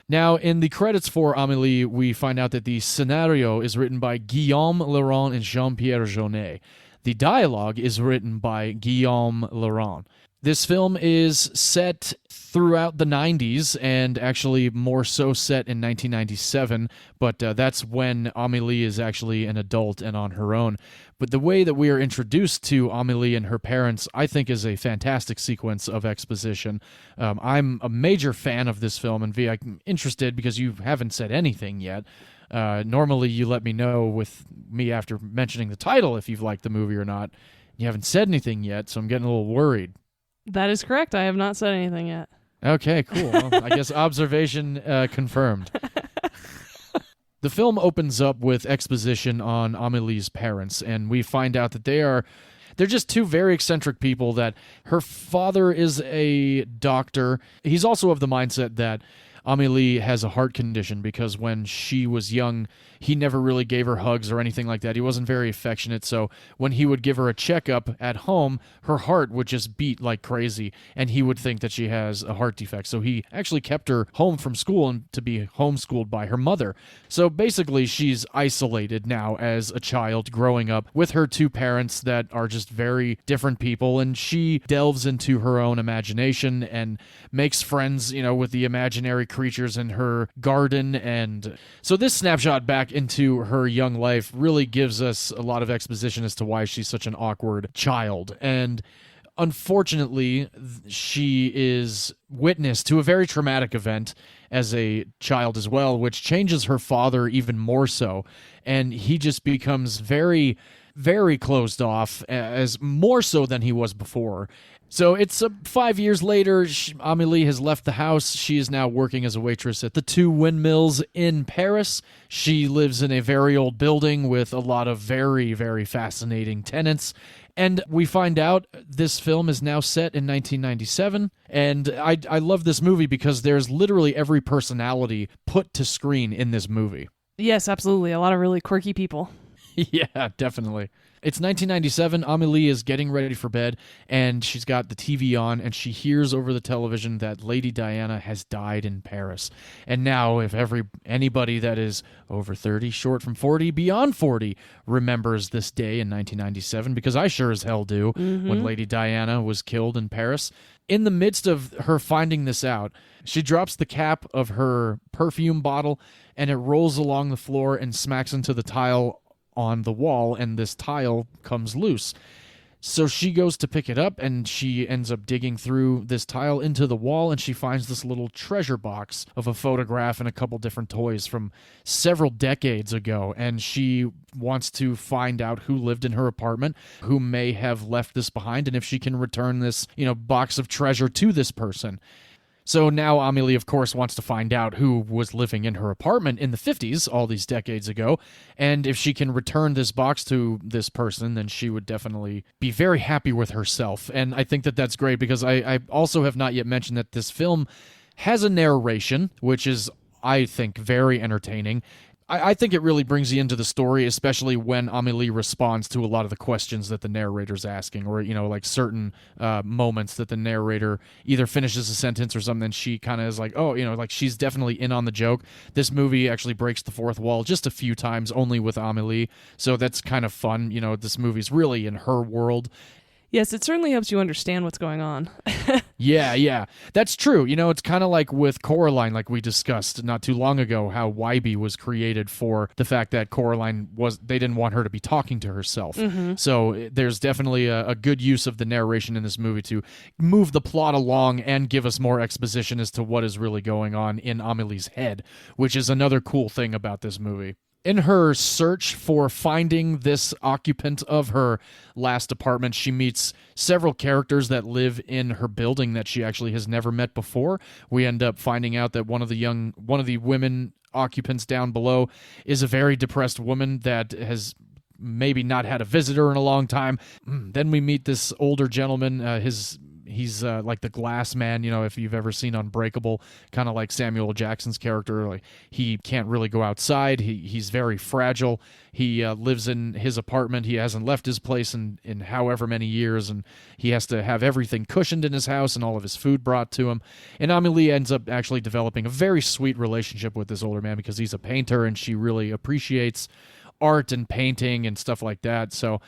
Now, in the credits for Amélie, we find out that the scenario is written by Guillaume Laurent and Jean-Pierre Jeunet. The dialogue is written by Guillaume Laurent. This film is set throughout the 90s and actually more so set in 1997, but that's when Amélie is actually an adult and on her own. But the way that we are introduced to Amélie and her parents, I think, is a fantastic sequence of exposition. I'm a major fan of this film, and Vee, I'm interested because you haven't said anything yet. Normally, you let me know with me after mentioning the title if you've liked the movie or not. You haven't said anything yet, so I'm getting a little worried. That is correct. I have not said anything yet. Okay, cool. Well, I guess observation confirmed. The film opens up with exposition on Amélie's parents, and we find out that they're just two very eccentric people. That her father is a doctor. He's also of the mindset that Amélie has a heart condition because when she was young, he never really gave her hugs or anything like that. He wasn't very affectionate, so when he would give her a checkup at home, her heart would just beat like crazy, and he would think that she has a heart defect. So he actually kept her home from school and to be homeschooled by her mother. So basically, she's isolated now as a child growing up with her two parents that are just very different people, and she delves into her own imagination and makes friends, with the imaginary creatures in her garden. And so this snapshot back into her young life really gives us a lot of exposition as to why she's such an awkward child. And unfortunately, she is witness to a very traumatic event as a child as well, which changes her father even more so. And he just becomes very, very closed off, as more so than he was before. So it's 5 years later, Amélie has left the house. She is now working as a waitress at the Two Windmills in Paris. She lives in a very old building with a lot of very, very fascinating tenants. And we find out this film is now set in 1997. And I love this movie because there's literally every personality put to screen in this movie. Yes, absolutely. A lot of really quirky people. Yeah, definitely. It's 1997. Amélie is getting ready for bed, and she's got the TV on, and she hears over the television that Lady Diana has died in Paris. And now, if anybody that is over 30, short from 40, beyond 40, remembers this day in 1997, because I sure as hell do, when Lady Diana was killed in Paris. In the midst of her finding this out, she drops the cap of her perfume bottle, and it rolls along the floor and smacks into the tile on the wall, and this tile comes loose. So she goes to pick it up, and she ends up digging through this tile into the wall, and she finds this little treasure box of a photograph and a couple different toys from several decades ago. And she wants to find out who lived in her apartment, who may have left this behind, and if she can return this, box of treasure to this person. So now Amélie, of course, wants to find out who was living in her apartment in the 50s, all these decades ago, and if she can return this box to this person, then she would definitely be very happy with herself. And I think that that's great, because I also have not yet mentioned that this film has a narration, which is, I think, very entertaining. I think it really brings you into the story, especially when Amélie responds to a lot of the questions that the narrator's asking, or, like certain moments that the narrator either finishes a sentence or something, and she kind of is like, oh, like she's definitely in on the joke. This movie actually breaks the fourth wall just a few times, only with Amélie, so that's kind of fun. This movie's really in her world. Yes, it certainly helps you understand what's going on. Yeah. That's true. It's kind of like with Coraline, like we discussed not too long ago, how Wybie was created for the fact that Coraline they didn't want her to be talking to herself. So there's definitely a good use of the narration in this movie to move the plot along and give us more exposition as to what is really going on in Amélie's head, which is another cool thing about this movie. In her search for finding this occupant of her last apartment, she meets several characters that live in her building that she actually has never met before. We end up finding out that one of the women occupants down below is a very depressed woman that has maybe not had a visitor in a long time. Then we meet this older gentleman. He's like the glass man, if you've ever seen Unbreakable, kind of like Samuel Jackson's character. Like, he can't really go outside. He's very fragile. He lives in his apartment. He hasn't left his place in however many years, and he has to have everything cushioned in his house and all of his food brought to him. And Amélie ends up actually developing a very sweet relationship with this older man, because he's a painter and she really appreciates art and painting and stuff like that. So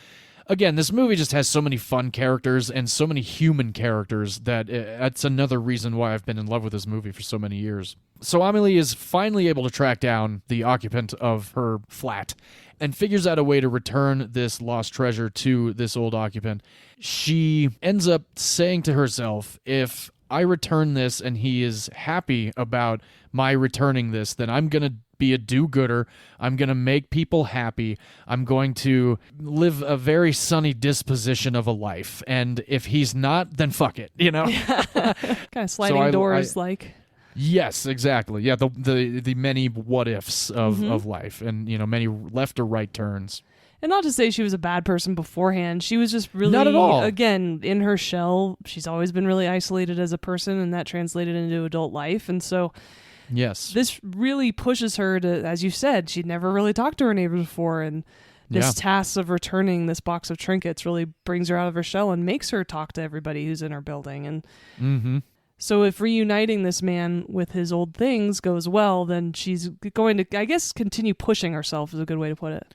again, this movie just has so many fun characters and so many human characters that that's another reason why I've been in love with this movie for so many years. So Amélie is finally able to track down the occupant of her flat and figures out a way to return this lost treasure to this old occupant. She ends up saying to herself, if I return this and he is happy about my returning this, then I'm going to be a do-gooder. I'm going to make people happy. I'm going to live a very sunny disposition of a life. And if he's not, then fuck it, Kind of sliding doors like. Yes, exactly. Yeah, the many what-ifs of life, and, many left or right turns. And not to say she was a bad person beforehand. She was just really, not at all. Again, in her shell. She's always been really isolated as a person, and that translated into adult life. And so yes, this really pushes her to, as you said, she'd never really talked to her neighbors before. And this task of returning this box of trinkets really brings her out of her shell and makes her talk to everybody who's in her building. And so if reuniting this man with his old things goes well, then she's going to, I guess, continue pushing herself is a good way to put it.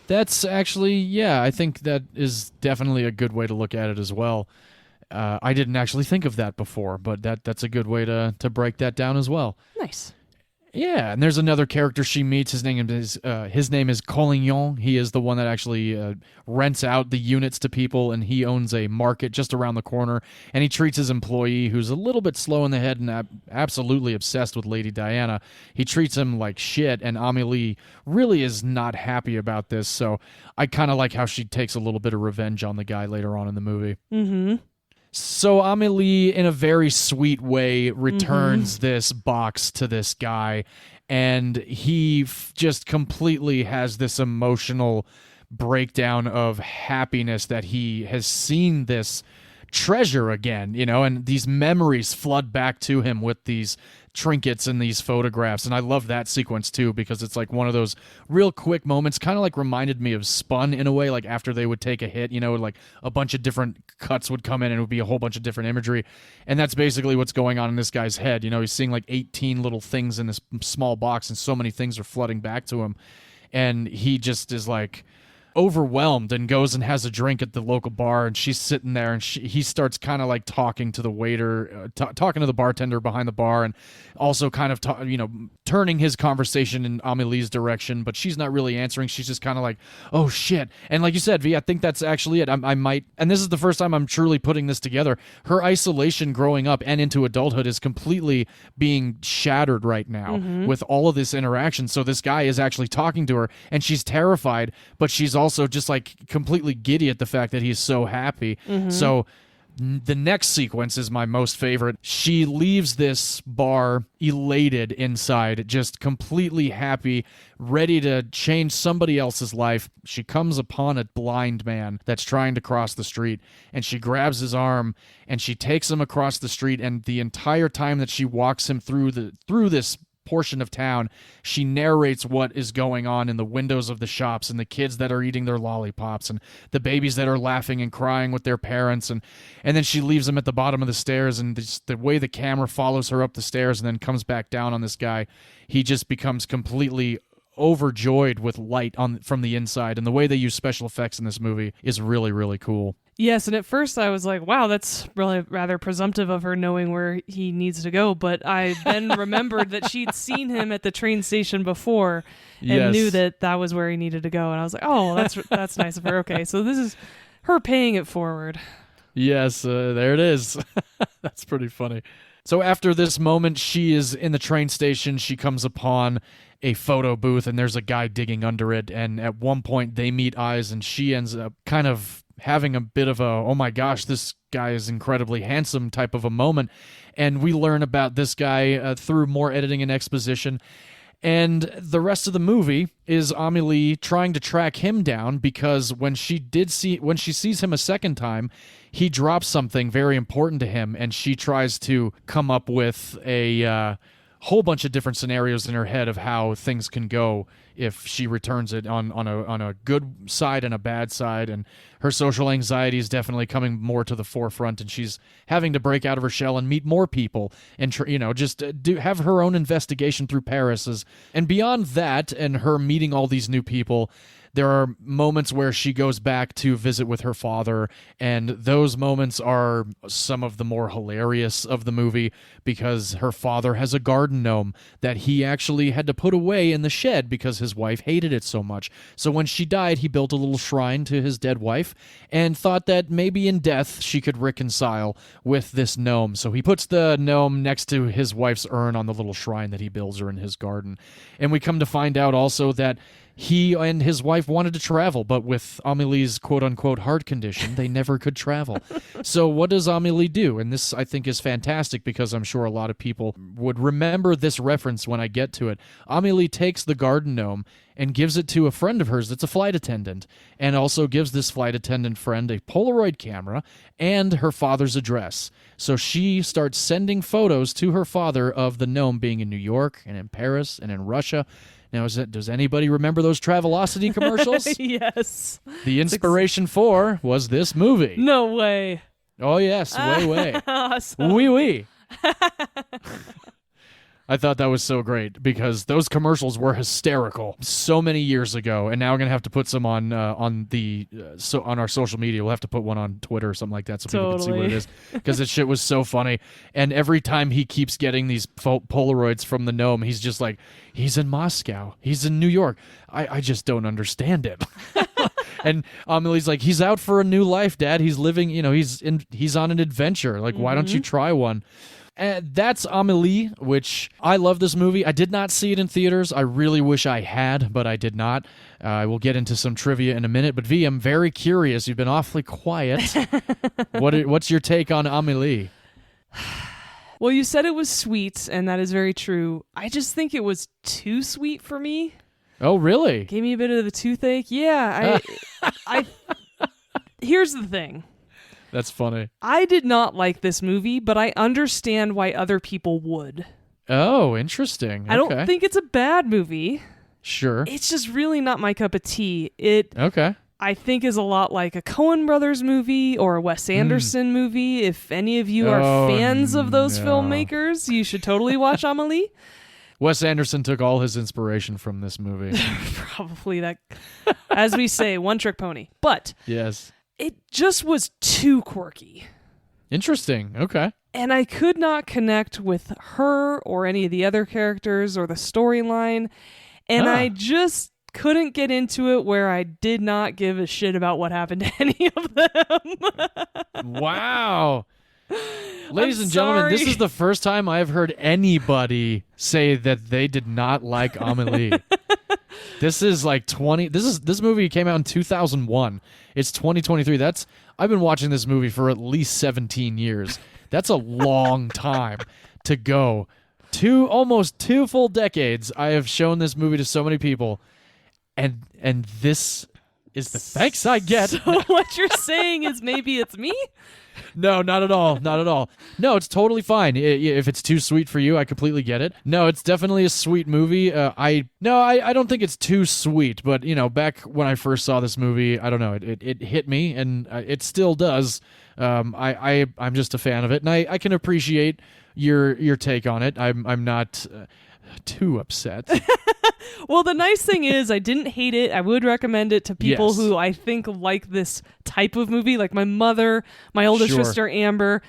That's actually, I think that is definitely a good way to look at it as well. I didn't actually think of that before, but that's a good way to break that down as well. Nice. Yeah, and there's another character she meets. His name is Collignon. He is the one that actually rents out the units to people, and he owns a market just around the corner. And he treats his employee, who's a little bit slow in the head and absolutely obsessed with Lady Diana. He treats him like shit, and Amélie really is not happy about this. So I kind of like how she takes a little bit of revenge on the guy later on in the movie. Mm-hmm. So Amélie, in a very sweet way, returns this box to this guy, and he just completely has this emotional breakdown of happiness that he has seen this treasure again, and these memories flood back to him with these trinkets and these photographs. And I love that sequence too, because it's like one of those real quick moments, kind of like reminded me of Spun in a way, like after they would take a hit, like a bunch of different cuts would come in and it would be a whole bunch of different imagery. And that's basically what's going on in this guy's head. He's seeing like 18 little things in this small box, and so many things are flooding back to him. And he just is like overwhelmed and goes and has a drink at the local bar, and she's sitting there, and he starts kind of like talking to the waiter, talking to the bartender behind the bar, and also kind of turning his conversation in Amélie's direction, but she's not really answering. She's just kind of like, oh shit. And like you said, V, I think that's actually it. I might, and this is the first time I'm truly putting this together, her isolation growing up and into adulthood is completely being shattered right now with all of this interaction. So this guy is actually talking to her, and she's terrified, but she's also just like completely giddy at the fact that he's so happy. So the next sequence is my most favorite. She leaves this bar elated inside, just completely happy, ready to change somebody else's life. She comes upon a blind man that's trying to cross the street, and she grabs his arm and she takes him across the street, and the entire time that she walks him through this portion of town, she narrates what is going on in the windows of the shops, and the kids that are eating their lollipops, and the babies that are laughing and crying with their parents, and then she leaves them at the bottom of the stairs, and the way the camera follows her up the stairs and then comes back down on this guy, he just becomes completely overjoyed with light from the inside. And the way they use special effects in this movie is really, really cool. Yes, and at first I was like, wow, that's really rather presumptive of her knowing where he needs to go. But I then remembered that she'd seen him at the train station before and knew that was where he needed to go. And I was like, oh, that's nice of her. Okay, so this is her paying it forward. Yes, there it is. That's pretty funny. So after this moment, she is in the train station. She comes upon a photo booth, and there's a guy digging under it. And at one point, they meet eyes, and she ends up kind of having a bit of a, oh my gosh, this guy is incredibly handsome type of a moment. And we learn about this guy through more editing and exposition. And the rest of the movie is Amélie trying to track him down, because when she sees him a second time, he drops something very important to him, and she tries to come up with a whole bunch of different scenarios in her head of how things can go if she returns it on a good side and a bad side. And her social anxiety is definitely coming more to the forefront, and she's having to break out of her shell and meet more people, and just have her own investigation through Paris. And beyond that, and her meeting all these new people, there are moments where she goes back to visit with her father, and those moments are some of the more hilarious of the movie, because her father has a garden gnome that he actually had to put away in the shed because his wife hated it so much. So when she died, he built a little shrine to his dead wife and thought that maybe in death she could reconcile with this gnome. So he puts the gnome next to his wife's urn on the little shrine that he builds her in his garden. And we come to find out also that he and his wife wanted to travel, but with Amélie's quote-unquote heart condition, they never could travel. So what does Amélie do? And this, I think, is fantastic, because I'm sure a lot of people would remember this reference when I get to it. Amélie takes the garden gnome and gives it to a friend of hers that's a flight attendant, and also gives this flight attendant friend a Polaroid camera and her father's address. So she starts sending photos to her father of the gnome being in New York and in Paris and in Russia. Now, does anybody remember those Travelocity commercials? Yes. The inspiration for was this movie. No way. Oh, yes. Way. Awesome. Oui. I thought that was so great because those commercials were hysterical so many years ago, and now we're gonna have to put some on on our social media. We'll have to put one on Twitter or something like that so people can see what it is, because this shit was so funny. And every time he keeps getting these Polaroids from the gnome, he's just like, he's in Moscow, he's in New York. I just don't understand him. And Amelie's like, he's out for a new life, Dad. He's living, he's on an adventure. Like, why don't you try one? And that's Amélie, which I love this movie. I did not see it in theaters. I really wish I had, but I did not. I will get into some trivia in a minute. But V, I'm very curious. You've been awfully quiet. What's your take on Amélie? Well, you said it was sweet, and that is very true. I just think it was too sweet for me. Oh, really? Gave me a bit of the toothache. Yeah. Here's the thing. That's funny. I did not like this movie, but I understand why other people would. Oh, interesting. I don't think it's a bad movie. Sure. It's just really not my cup of tea. Okay. I think is a lot like a Coen Brothers movie or a Wes Anderson movie. If any of you are fans of those filmmakers, you should totally watch Amélie. Wes Anderson took all his inspiration from this movie. Probably that, as we say, one trick pony. But yes. It just was too quirky. Interesting. Okay. And I could not connect with her or any of the other characters or the storyline. And I just couldn't get into it where I did not give a shit about what happened to any of them. Wow. Ladies and gentlemen, this is the first time I've heard anybody say that they did not like Amélie. This is like this movie came out in 2001. It's 2023. I've been watching this movie for at least 17 years. That's a long time to go. Almost 2 full decades I have shown this movie to so many people, and this is the thanks I get. So what you're saying is maybe it's me? No, not at all. Not at all. No, it's totally fine. If it's too sweet for you, I completely get it. No, it's definitely a sweet movie. I don't think it's too sweet, but back when I first saw this movie, I don't know, it hit me, and it still does. I'm just a fan of it, and I can appreciate your take on it. I'm not too upset. Well, the nice thing is I didn't hate it. I would recommend it to people who I think like this type of movie, like my mother, my older sister Amber.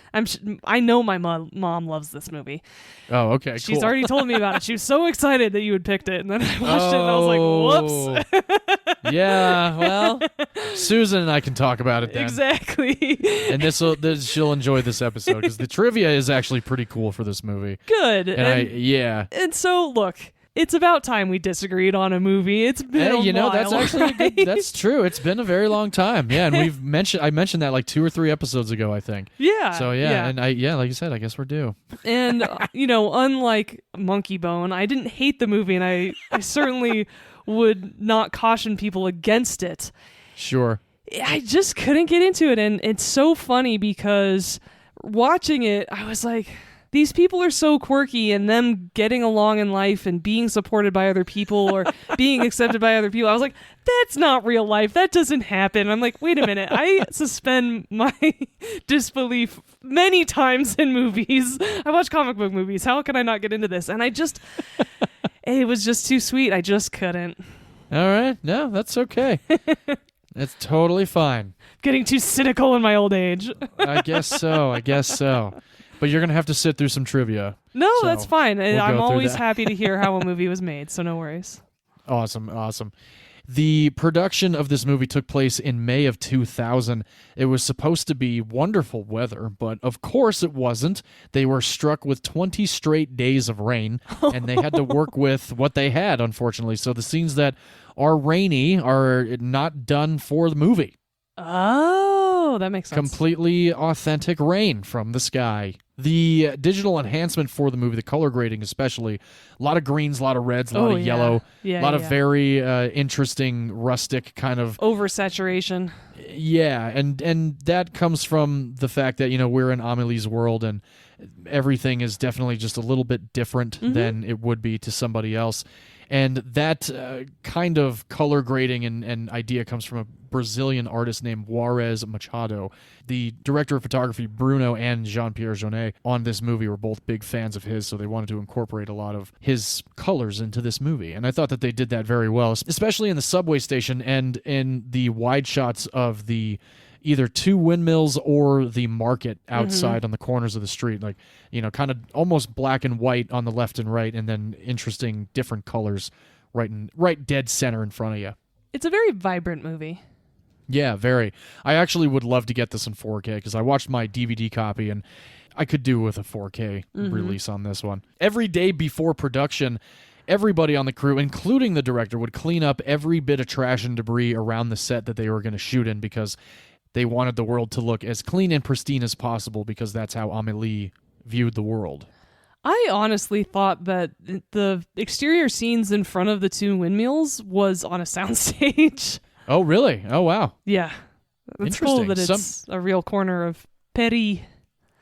I know my mom loves this movie. Oh, okay. She's already told me about it. She was so excited that you had picked it, and then I watched it and I was like, whoops. Yeah, well, Susan and I can talk about it then. Exactly. And she'll enjoy this episode because the trivia is actually pretty cool for this movie. Good. And so look, it's about time we disagreed on a movie. It's been a while. That's actually that's true. It's been a very long time. Yeah, and I mentioned that like 2 or 3 episodes ago, I think. Yeah. So and like you said, I guess we're due. And unlike Monkey Bone, I didn't hate the movie, and I certainly would not caution people against it. Sure. I just couldn't get into it, and it's so funny because watching it, I was like, these people are so quirky, and them getting along in life and being supported by other people or being accepted by other people. I was like, that's not real life. That doesn't happen. I'm like, wait a minute. I suspend my disbelief many times in movies. I watch comic book movies. How can I not get into this? And it was just too sweet. I just couldn't. All right. No, that's okay. That's totally fine. Getting too cynical in my old age. I guess so. But you're going to have to sit through some trivia. No, that's fine. I'm always that. happy to hear how a movie was made, so no worries. Awesome. The production of this movie took place in May of 2000. It was supposed to be wonderful weather, but of course it wasn't. They were struck with 20 straight days of rain, and they had to work with what they had, unfortunately. So the scenes that are rainy are not done for the movie. Oh, that makes sense. Completely authentic rain from the sky. The digital enhancement for the movie, the color grading especially, a lot of greens, a lot of reds, a lot of yellow, a lot of very interesting rustic kind of oversaturation. Yeah, and that comes from the fact that we're in Amélie's world, and everything is definitely just a little bit different than it would be to somebody else. And that kind of color grading and idea comes from a Brazilian artist named Juarez Machado. The director of photography, Bruno, and Jean-Pierre Jeunet on this movie were both big fans of his, so they wanted to incorporate a lot of his colors into this movie. And I thought that they did that very well, especially in the subway station and in the wide shots of the either two windmills or the market outside on the corners of the street, like, kind of almost black and white on the left and right, and then interesting different colors right dead center in front of you. It's a very vibrant movie. Yeah, very. I actually would love to get this in 4K because I watched my DVD copy and I could do with a 4K release on this one. Every day before production, everybody on the crew, including the director, would clean up every bit of trash and debris around the set that they were going to shoot in because they wanted the world to look as clean and pristine as possible because that's how Amélie viewed the world. I honestly thought that the exterior scenes in front of the two windmills was on a soundstage. Oh, really? Oh, wow. Yeah. It's cool that it's a real corner of Paris.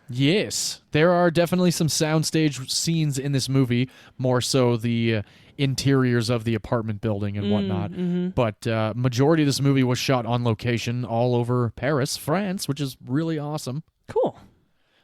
Yes. There are definitely some soundstage scenes in this movie, more so the interiors of the apartment building and whatnot. But majority of this movie was shot on location all over Paris, France, which is really awesome. Cool.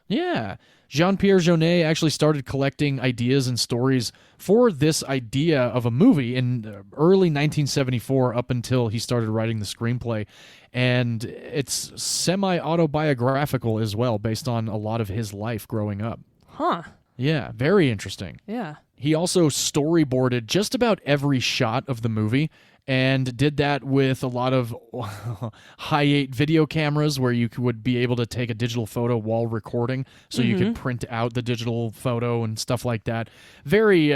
Yeah. Jean-Pierre Jeunet actually started collecting ideas and stories for this idea of a movie in early 1974 up until he started writing the screenplay. And it's semi-autobiographical as well, based on a lot of his life growing up. Huh. Yeah, very interesting. Yeah. He also storyboarded just about every shot of the movie and did that with a lot of high-8 video cameras where you would be able to take a digital photo while recording, so you could print out the digital photo and stuff like that. Very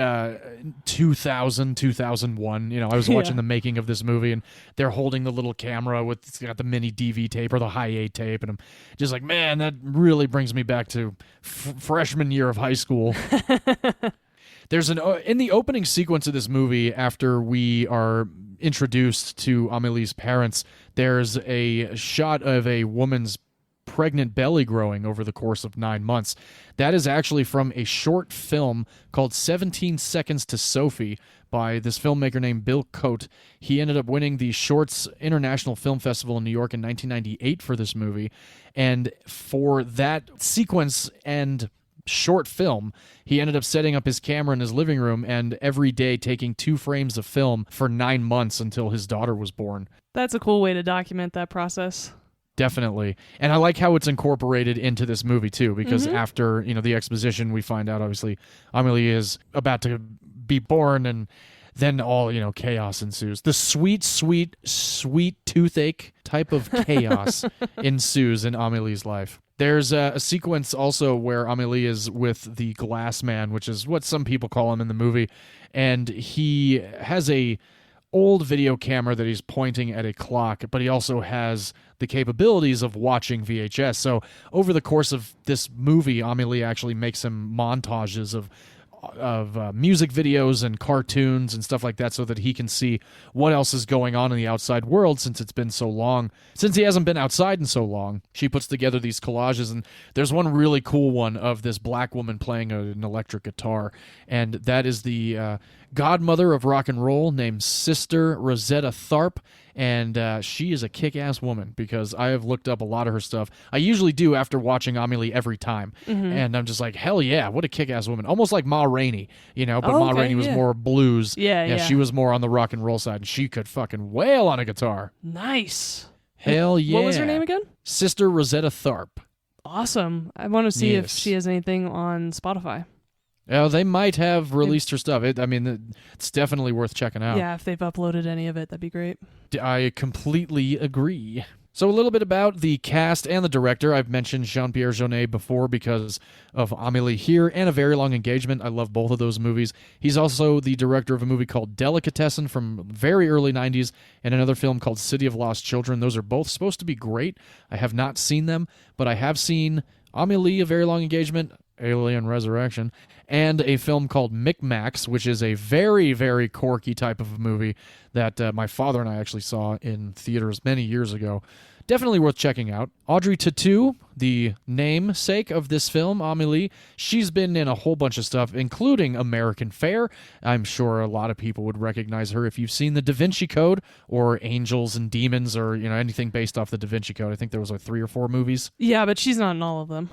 2000, 2001. I was watching the making of this movie, and they're holding the little camera it's got the mini DV tape or the high-8 tape, and I'm just like, man, that really brings me back to freshman year of high school. There's in the opening sequence of this movie, after we are introduced to Amélie's parents, there's a shot of a woman's pregnant belly growing over the course of 9 months. That is actually from a short film called 17 Seconds to Sophie by this filmmaker named Bill Cote. He ended up winning the Shorts International Film Festival in New York in 1998 for this movie. And for that sequence and short film, he ended up setting up his camera in his living room and every day taking 2 frames of film for 9 months until his daughter was born. That's a cool way to document that process. Definitely. And I like how it's incorporated into this movie too, because after, the exposition, we find out obviously Amélie is about to be born, and then all, chaos ensues. The sweet, sweet, sweet toothache type of chaos ensues in Amélie's life. There's a sequence also where Amélie is with the glass man, which is what some people call him in the movie, and he has a old video camera that he's pointing at a clock, but he also has the capabilities of watching VHS. So over the course of this movie, Amélie actually makes him montages of music videos and cartoons and stuff like that so that he can see what else is going on in the outside world since it's been so long. Since he hasn't been outside in so long, she puts together these collages, and there's one really cool one of this black woman playing an electric guitar, and that is the godmother of rock and roll named Sister Rosetta Tharpe, and she is a kick-ass woman because I have looked up a lot of her stuff. I usually do after watching Amélie every time, and I'm just like, hell yeah, what a kick-ass woman. Almost like Ma Rainey, but Ma Rainey was more blues. Yeah, she was more on the rock and roll side, and she could fucking wail on a guitar. Nice. Hell yeah. What was her name again? Sister Rosetta Tharpe. Awesome. I want to see if she has anything on Spotify. Oh, they might have released her stuff. It's definitely worth checking out. Yeah, if they've uploaded any of it, that'd be great. I completely agree. So a little bit about the cast and the director. I've mentioned Jean-Pierre Jeunet before because of Amélie here and A Very Long Engagement. I love both of those movies. He's also the director of a movie called Delicatessen from very early 90s and another film called City of Lost Children. Those are both supposed to be great. I have not seen them, but I have seen Amélie, A Very Long Engagement, Alien Resurrection, and a film called Micmacs, which is a very, very quirky type of a movie that my father and I actually saw in theaters many years ago. Definitely worth checking out. Audrey Tautou, the namesake of this film, Amélie, she's been in a whole bunch of stuff, including American Fare. I'm sure a lot of people would recognize her if you've seen The Da Vinci Code or Angels and Demons or anything based off The Da Vinci Code. I think there was like 3 or 4 movies. Yeah, but she's not in all of them.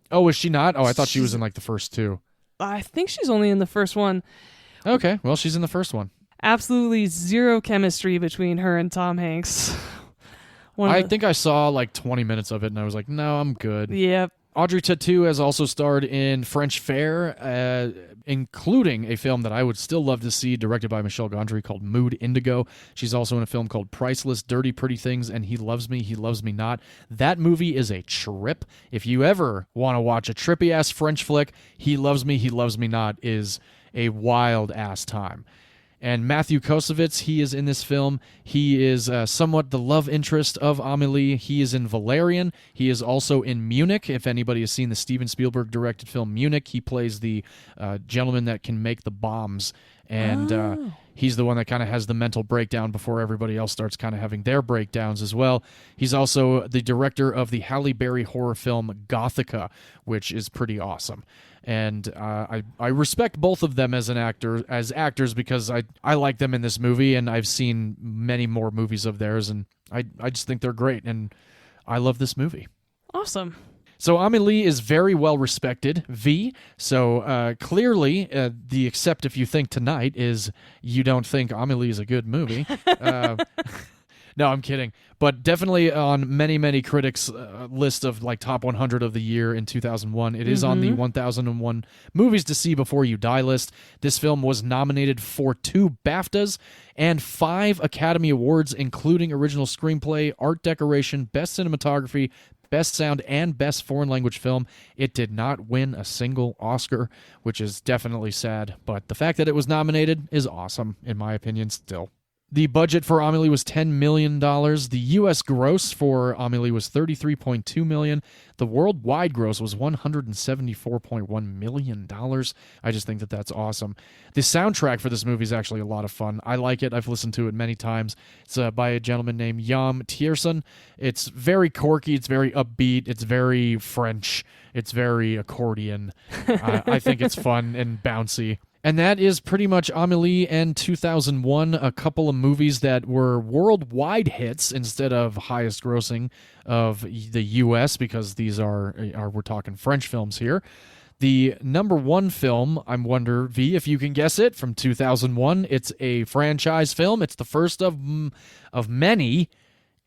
Oh, is she not? Oh, I thought she was in like the first 2. I think she's only in the first one. Okay, well, she's in the first one. Absolutely zero chemistry between her and Tom Hanks. I think I saw like 20 minutes of it, and I was like, no, I'm good. Yep. Audrey Tautou has also starred in French Fare, including a film that I would still love to see, directed by Michel Gondry, called Mood Indigo. She's also in a film called Priceless, Dirty Pretty Things, and He Loves Me, He Loves Me Not. That movie is a trip. If you ever want to watch a trippy-ass French flick, He Loves Me, He Loves Me Not is a wild-ass time. And Matthew Kosovitz, he is in this film. He is somewhat the love interest of Amélie. He is in Valerian. He is also in Munich. If anybody has seen the Steven Spielberg-directed film Munich, he plays the gentleman that can make the bombs. And he's the one that kind of has the mental breakdown before everybody else starts kind of having their breakdowns as well. He's also the director of the Halle Berry horror film Gothica, which is pretty awesome. And I respect both of them as actors because I like them in this movie, and I've seen many more movies of theirs, and I just think they're great, and I love this movie. Awesome. So Amélie is very well respected, Vee. So clearly, the Except If You Think Tonight is you don't think Amélie is a good movie. No, I'm kidding. But definitely on many, many critics' list of like top 100 of the year in 2001. It is on the 1001 Movies to See Before You Die list. This film was nominated for 2 BAFTAs and 5 Academy Awards, including Original Screenplay, Art Decoration, Best Cinematography, Best Sound, and Best Foreign Language Film. It did not win a single Oscar, which is definitely sad. But the fact that it was nominated is awesome, in my opinion, still. The budget for Amélie was $10 million. The U.S. gross for Amélie was $33.2 million. The worldwide gross was $174.1 million. I just think that that's awesome. The soundtrack for this movie is actually a lot of fun. I like it. I've listened to it many times. It's by a gentleman named Jan Tiersen. It's very quirky. It's very upbeat. It's very French. It's very accordion. I think it's fun and bouncy. And that is pretty much Amélie and 2001, a couple of movies that were worldwide hits instead of highest grossing of the U.S., because these are we're talking French films here. The number 1 film, I wonder, Vee, if you can guess it, from 2001. It's a franchise film. It's the first of many,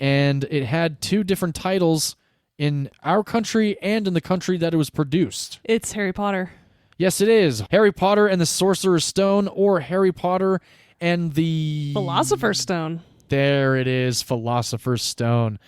and it had 2 different titles in our country and in the country that it was produced. It's Harry Potter. Yes, it is. Harry Potter and the Sorcerer's Stone, or Harry Potter and the... Philosopher's Stone. There it is, Philosopher's Stone.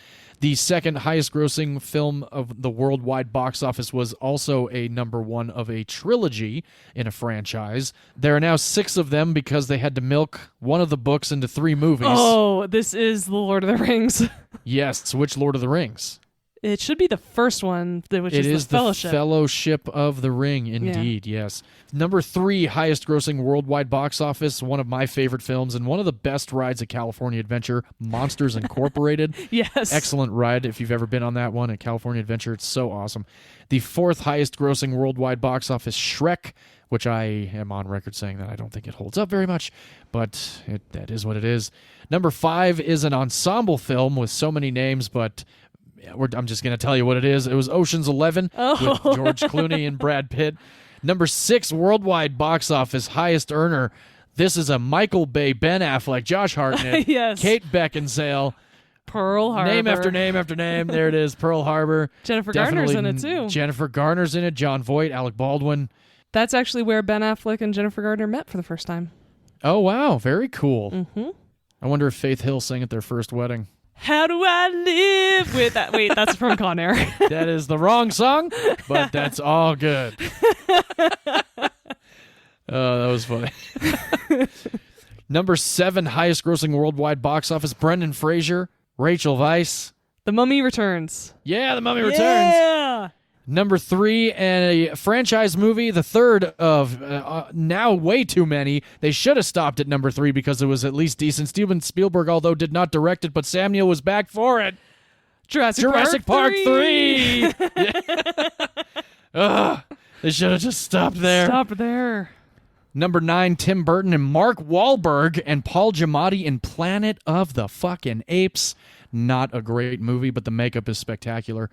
The second highest grossing film of the worldwide box office was also a number 1 of a trilogy in a franchise. There are now 6 of them because they had to milk one of the books into 3 movies. Oh, this is The Lord of the Rings. Yes, which Lord of the Rings? It should be the first one, which is the Fellowship. The Fellowship of the Ring, indeed, yes. Number 3 highest grossing worldwide box office, one of my favorite films, and one of the best rides at California Adventure, Monsters Incorporated. Yes. Excellent ride if you've ever been on that one at California Adventure. It's so awesome. The 4th highest grossing worldwide box office, Shrek, which I am on record saying that I don't think it holds up very much, but that is what it is. Number 5 is an ensemble film with so many names, but... I'm just going to tell you what it is. It was Ocean's 11 with George Clooney and Brad Pitt. Number 6 worldwide box office, highest earner. This is a Michael Bay, Ben Affleck, Josh Hartnett, yes. Kate Beckinsale. Pearl Harbor. Name after name after name. There it is, Pearl Harbor. Jennifer Garner's in it too. Jennifer Garner's in it, John Voight, Alec Baldwin. That's actually where Ben Affleck and Jennifer Garner met for the first time. Oh, wow. Very cool. Mm-hmm. I wonder if Faith Hill sang at their first wedding. How do I live with that? Wait, that's from Con Air. That is the wrong song, but that's all good. Oh, that was funny. Number 7 highest grossing worldwide box office, Brendan Fraser, Rachel Weisz. The Mummy Returns. Yeah, The Mummy Returns. Yeah. Number 3, a franchise movie, the third of now way too many. They should have stopped at number 3 because it was at least decent. Steven Spielberg, although did not direct it, but Sam Neill was back for it. Jurassic Park 3. They should have just stopped there. Stop there. Number 9, Tim Burton and Mark Wahlberg and Paul Giamatti in Planet of the fucking Apes. Not a great movie, but the makeup is spectacular.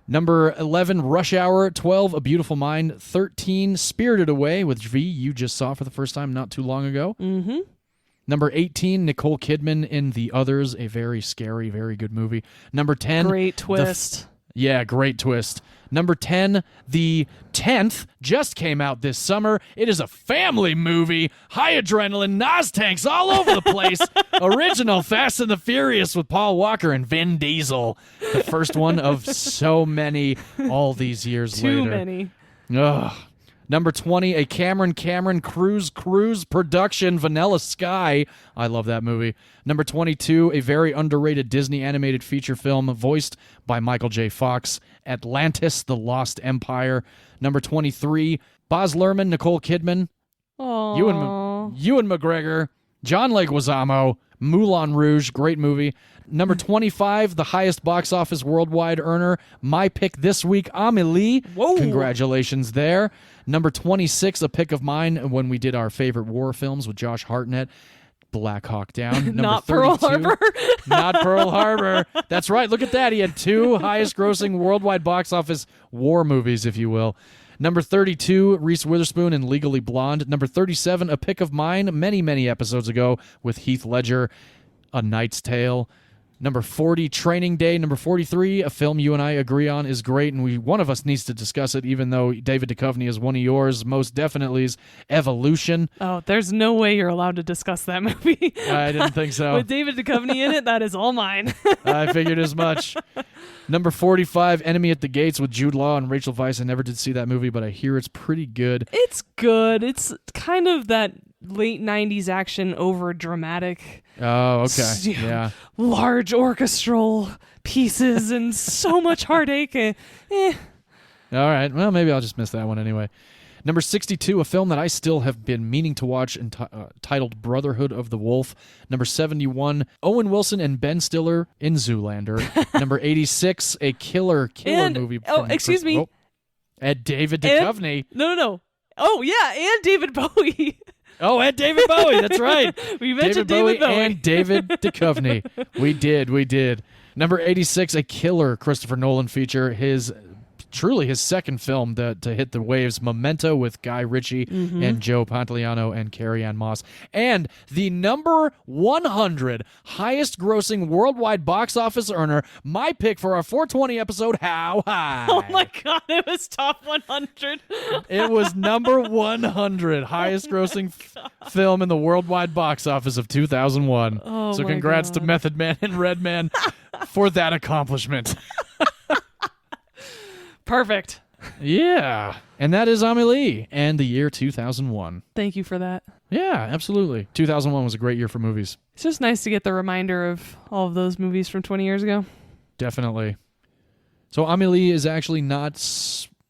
Number 11, Rush Hour. 12, A Beautiful Mind. 13, Spirited Away, which V, you just saw for the first time not too long ago. Mm-hmm. Number 18, Nicole Kidman in The Others, a very scary, very good movie. Number 10, great twist. Great twist. Number 10, The 10th, just came out this summer. It is a family movie. High adrenaline, Nas tanks all over the place. Original Fast and the Furious with Paul Walker and Vin Diesel. The first one of so many all these years later. Too many. Ugh. Number 20, a Cameron Cruise production, Vanilla Sky. I love that movie. Number 22, a very underrated Disney animated feature film voiced by Michael J. Fox, Atlantis, The Lost Empire. Number 23, Baz Luhrmann, Nicole Kidman, Ewan McGregor, John Leguizamo, Moulin Rouge, great movie. Number 25, the highest box office worldwide earner, my pick this week, Amélie. Whoa. Congratulations there. Number 26, a pick of mine when we did our favorite war films with Josh Hartnett, Black Hawk Down. Number Not 32, Pearl Harbor. Not Pearl Harbor. That's right. Look at that. He had 2 highest grossing worldwide box office war movies, if you will. Number 32, Reese Witherspoon in Legally Blonde. Number 37, a pick of mine many, many episodes ago with Heath Ledger, A Knight's Tale. Number 40, Training Day. Number 43, a film you and I agree on is great, and one of us needs to discuss it, even though David Duchovny is one of yours. Most definitely is Evolution. Oh, there's no way you're allowed to discuss that movie. I didn't think so. With David Duchovny in it, that is all mine. I figured as much. Number 45, Enemy at the Gates with Jude Law and Rachel Weisz. I never did see that movie, but I hear it's pretty good. It's good. It's kind of that late 90s action over dramatic. Oh, okay. Yeah. Large orchestral pieces and so much heartache. All right. Well, maybe I'll just miss that one anyway. Number 62, a film that I still have been meaning to watch, titled Brotherhood of the Wolf. Number 71, Owen Wilson and Ben Stiller in Zoolander. Number 86, a killer movie. Excuse me. And David Duchovny. No. Oh, yeah, and David Bowie. Oh, and David Bowie. That's right. We mentioned David Bowie. And David Duchovny. We did. Number 86, a killer Christopher Nolan feature. Truly his second film to hit the waves, Memento with Guy Ritchie and Joe Pantoliano and Carrie-Anne Moss. And the number 100 highest grossing worldwide box office earner, my pick for our 420 episode, How High? Oh my God, it was top 100. It was number 100 highest grossing film in the worldwide box office of 2001. Oh, so my congrats God. to Method Man and Redman for that accomplishment. Perfect. Yeah. And that is Amélie and the year 2001. Thank you for that. Yeah, absolutely. 2001 was a great year for movies. It's just nice to get the reminder of all of those movies from 20 years ago. Definitely. So Amélie is actually not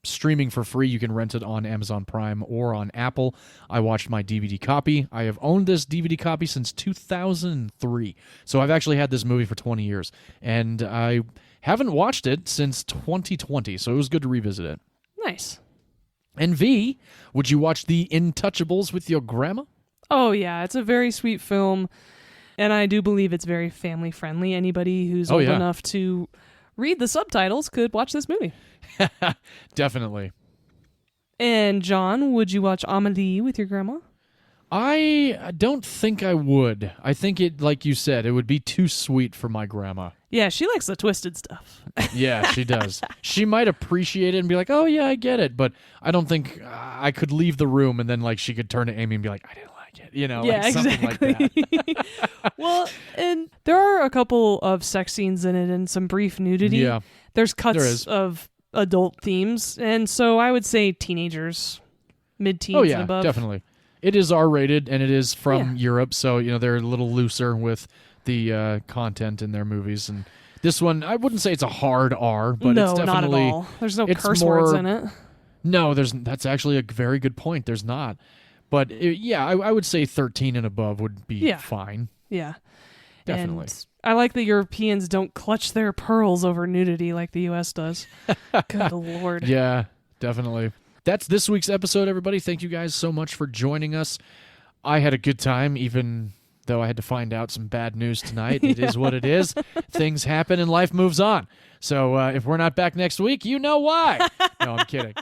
streaming for free. You can rent it on Amazon Prime or on Apple. I watched my DVD copy. I have owned this DVD copy since 2003. So I've actually had this movie for 20 years. And I haven't watched it since 2020, so it was good to revisit it. Nice. And V, would you watch The Intouchables with your grandma? Oh, yeah. It's a very sweet film, and I do believe it's very family-friendly. Anybody who's old enough to read the subtitles could watch this movie. Definitely. And John, would you watch Amélie with your grandma? I don't think I would. I think it, like you said, it would be too sweet for my grandma. Yeah, she likes the twisted stuff. Yeah, she does. She might appreciate it and be like, oh, yeah, I get it. But I don't think I could leave the room and then like she could turn to Amy and be like, I didn't like it. You know, yeah, like something exactly. like that. Well, and there are a couple of sex scenes in it and some brief nudity. Yeah. There's cuts of adult themes. And so I would say teenagers, mid-teens and above. Definitely. It is R-rated, and it is from Europe, so they're a little looser with the content in their movies, and This one, I wouldn't say it's a hard R, but no, it's definitely... not at all. There's no it's curse more, words in it. No, that's actually a very good point. There's not. But I would say 13 and above would be fine. Yeah. Definitely. And I like that Europeans don't clutch their pearls over nudity like the U.S. does. Good Lord. Yeah, definitely. That's this week's episode, everybody. Thank you guys so much for joining us. I had a good time, even though I had to find out some bad news tonight. It is what it is. Things happen and life moves on. So if we're not back next week, you know why. No, I'm kidding.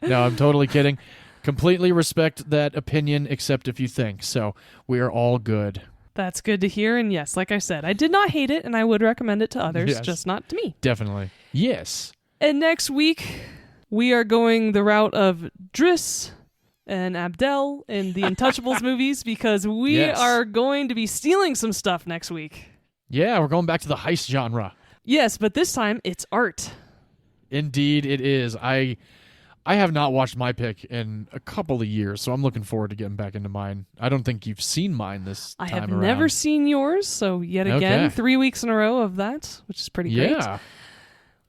No, I'm totally kidding. Completely respect that opinion, except if you think. So we are all good. That's good to hear. And yes, like I said, I did not hate it, and I would recommend it to others, just not to me. Definitely. Yes. And next week, we are going the route of Driss and Abdel in the Intouchables movies, because we are going to be stealing some stuff next week. Yeah, we're going back to the heist genre. Yes, but this time it's art. Indeed, it is. I have not watched my pick in a couple of years, so I'm looking forward to getting back into mine. I don't think you've seen mine this time around. I have never seen yours, so yet again, 3 weeks in a row of that, which is pretty great. Yeah.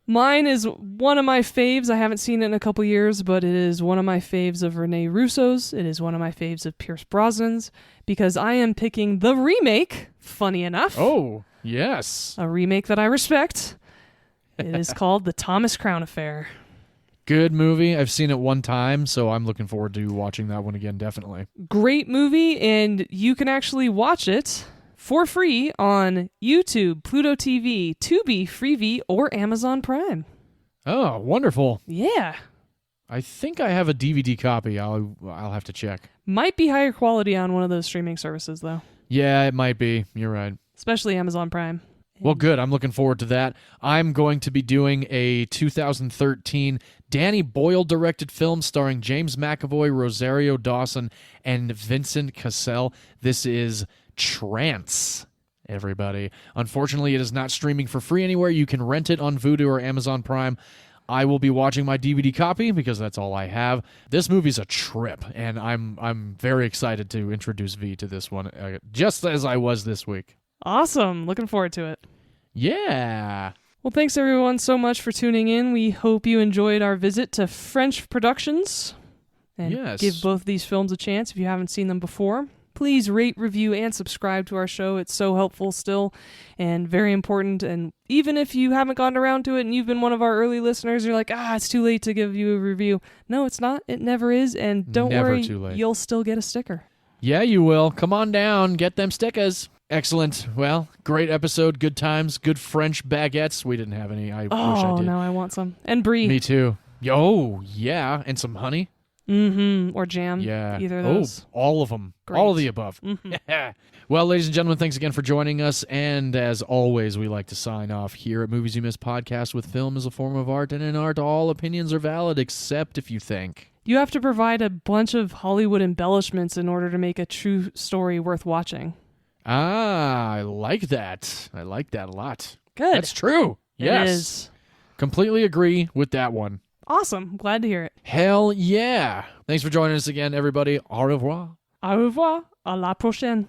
Mine is one of my faves. I haven't seen it in a couple years, but it is one of my faves of Rene Russo's. It is one of my faves of Pierce Brosnan's, because I am picking the remake, funny enough. Oh, yes. A remake that I respect. It is called The Thomas Crown Affair. Good movie. I've seen it one time, so I'm looking forward to watching that one again, definitely. Great movie, and you can actually watch it for free on YouTube, Pluto TV, Tubi, Freevee, or Amazon Prime. Oh, wonderful. Yeah. I think I have a DVD copy. I'll have to check. Might be higher quality on one of those streaming services, though. Yeah, it might be. You're right. Especially Amazon Prime. Well, good. I'm looking forward to that. I'm going to be doing a 2013 Danny Boyle-directed film starring James McAvoy, Rosario Dawson, and Vincent Cassel. This is Trance, everybody. Unfortunately, it is not streaming for free anywhere. You can rent it on Vudu or Amazon Prime. I will be watching my DVD copy because that's all I have. This movie's a trip, and I'm very excited to introduce V to this one, just as I was this week. Awesome. Looking forward to it. Yeah. Well, thanks everyone so much for tuning in. We hope you enjoyed our visit to French Productions. And give both these films a chance if you haven't seen them before. Please rate, review, and subscribe to our show. It's so helpful still and very important. And even if you haven't gotten around to it and you've been one of our early listeners, you're like, it's too late to give you a review. No, it's not. It never is. And don't worry, you'll still get a sticker. Yeah, you will. Come on down. Get them stickers. Excellent. Well, great episode. Good times. Good French baguettes. We didn't have any. I wish I did. Oh, no, I want some. And brie. Me too. Oh, yeah. And some honey. Mm-hmm. Or jam. Yeah. Either of those. Oh, all of them. Great. All of the above. Mm-hmm. Well, ladies and gentlemen, thanks again for joining us. And as always, we like to sign off here at Movies You Miss Podcast with film as a form of art. And in art, all opinions are valid, except if you think. You have to provide a bunch of Hollywood embellishments in order to make a true story worth watching. I like that. I like that a lot. Good. That's true. Yes. It is. Completely agree with that one. Awesome. Glad to hear it. Hell yeah. Thanks for joining us again, everybody. Au revoir. Au revoir. À la prochaine.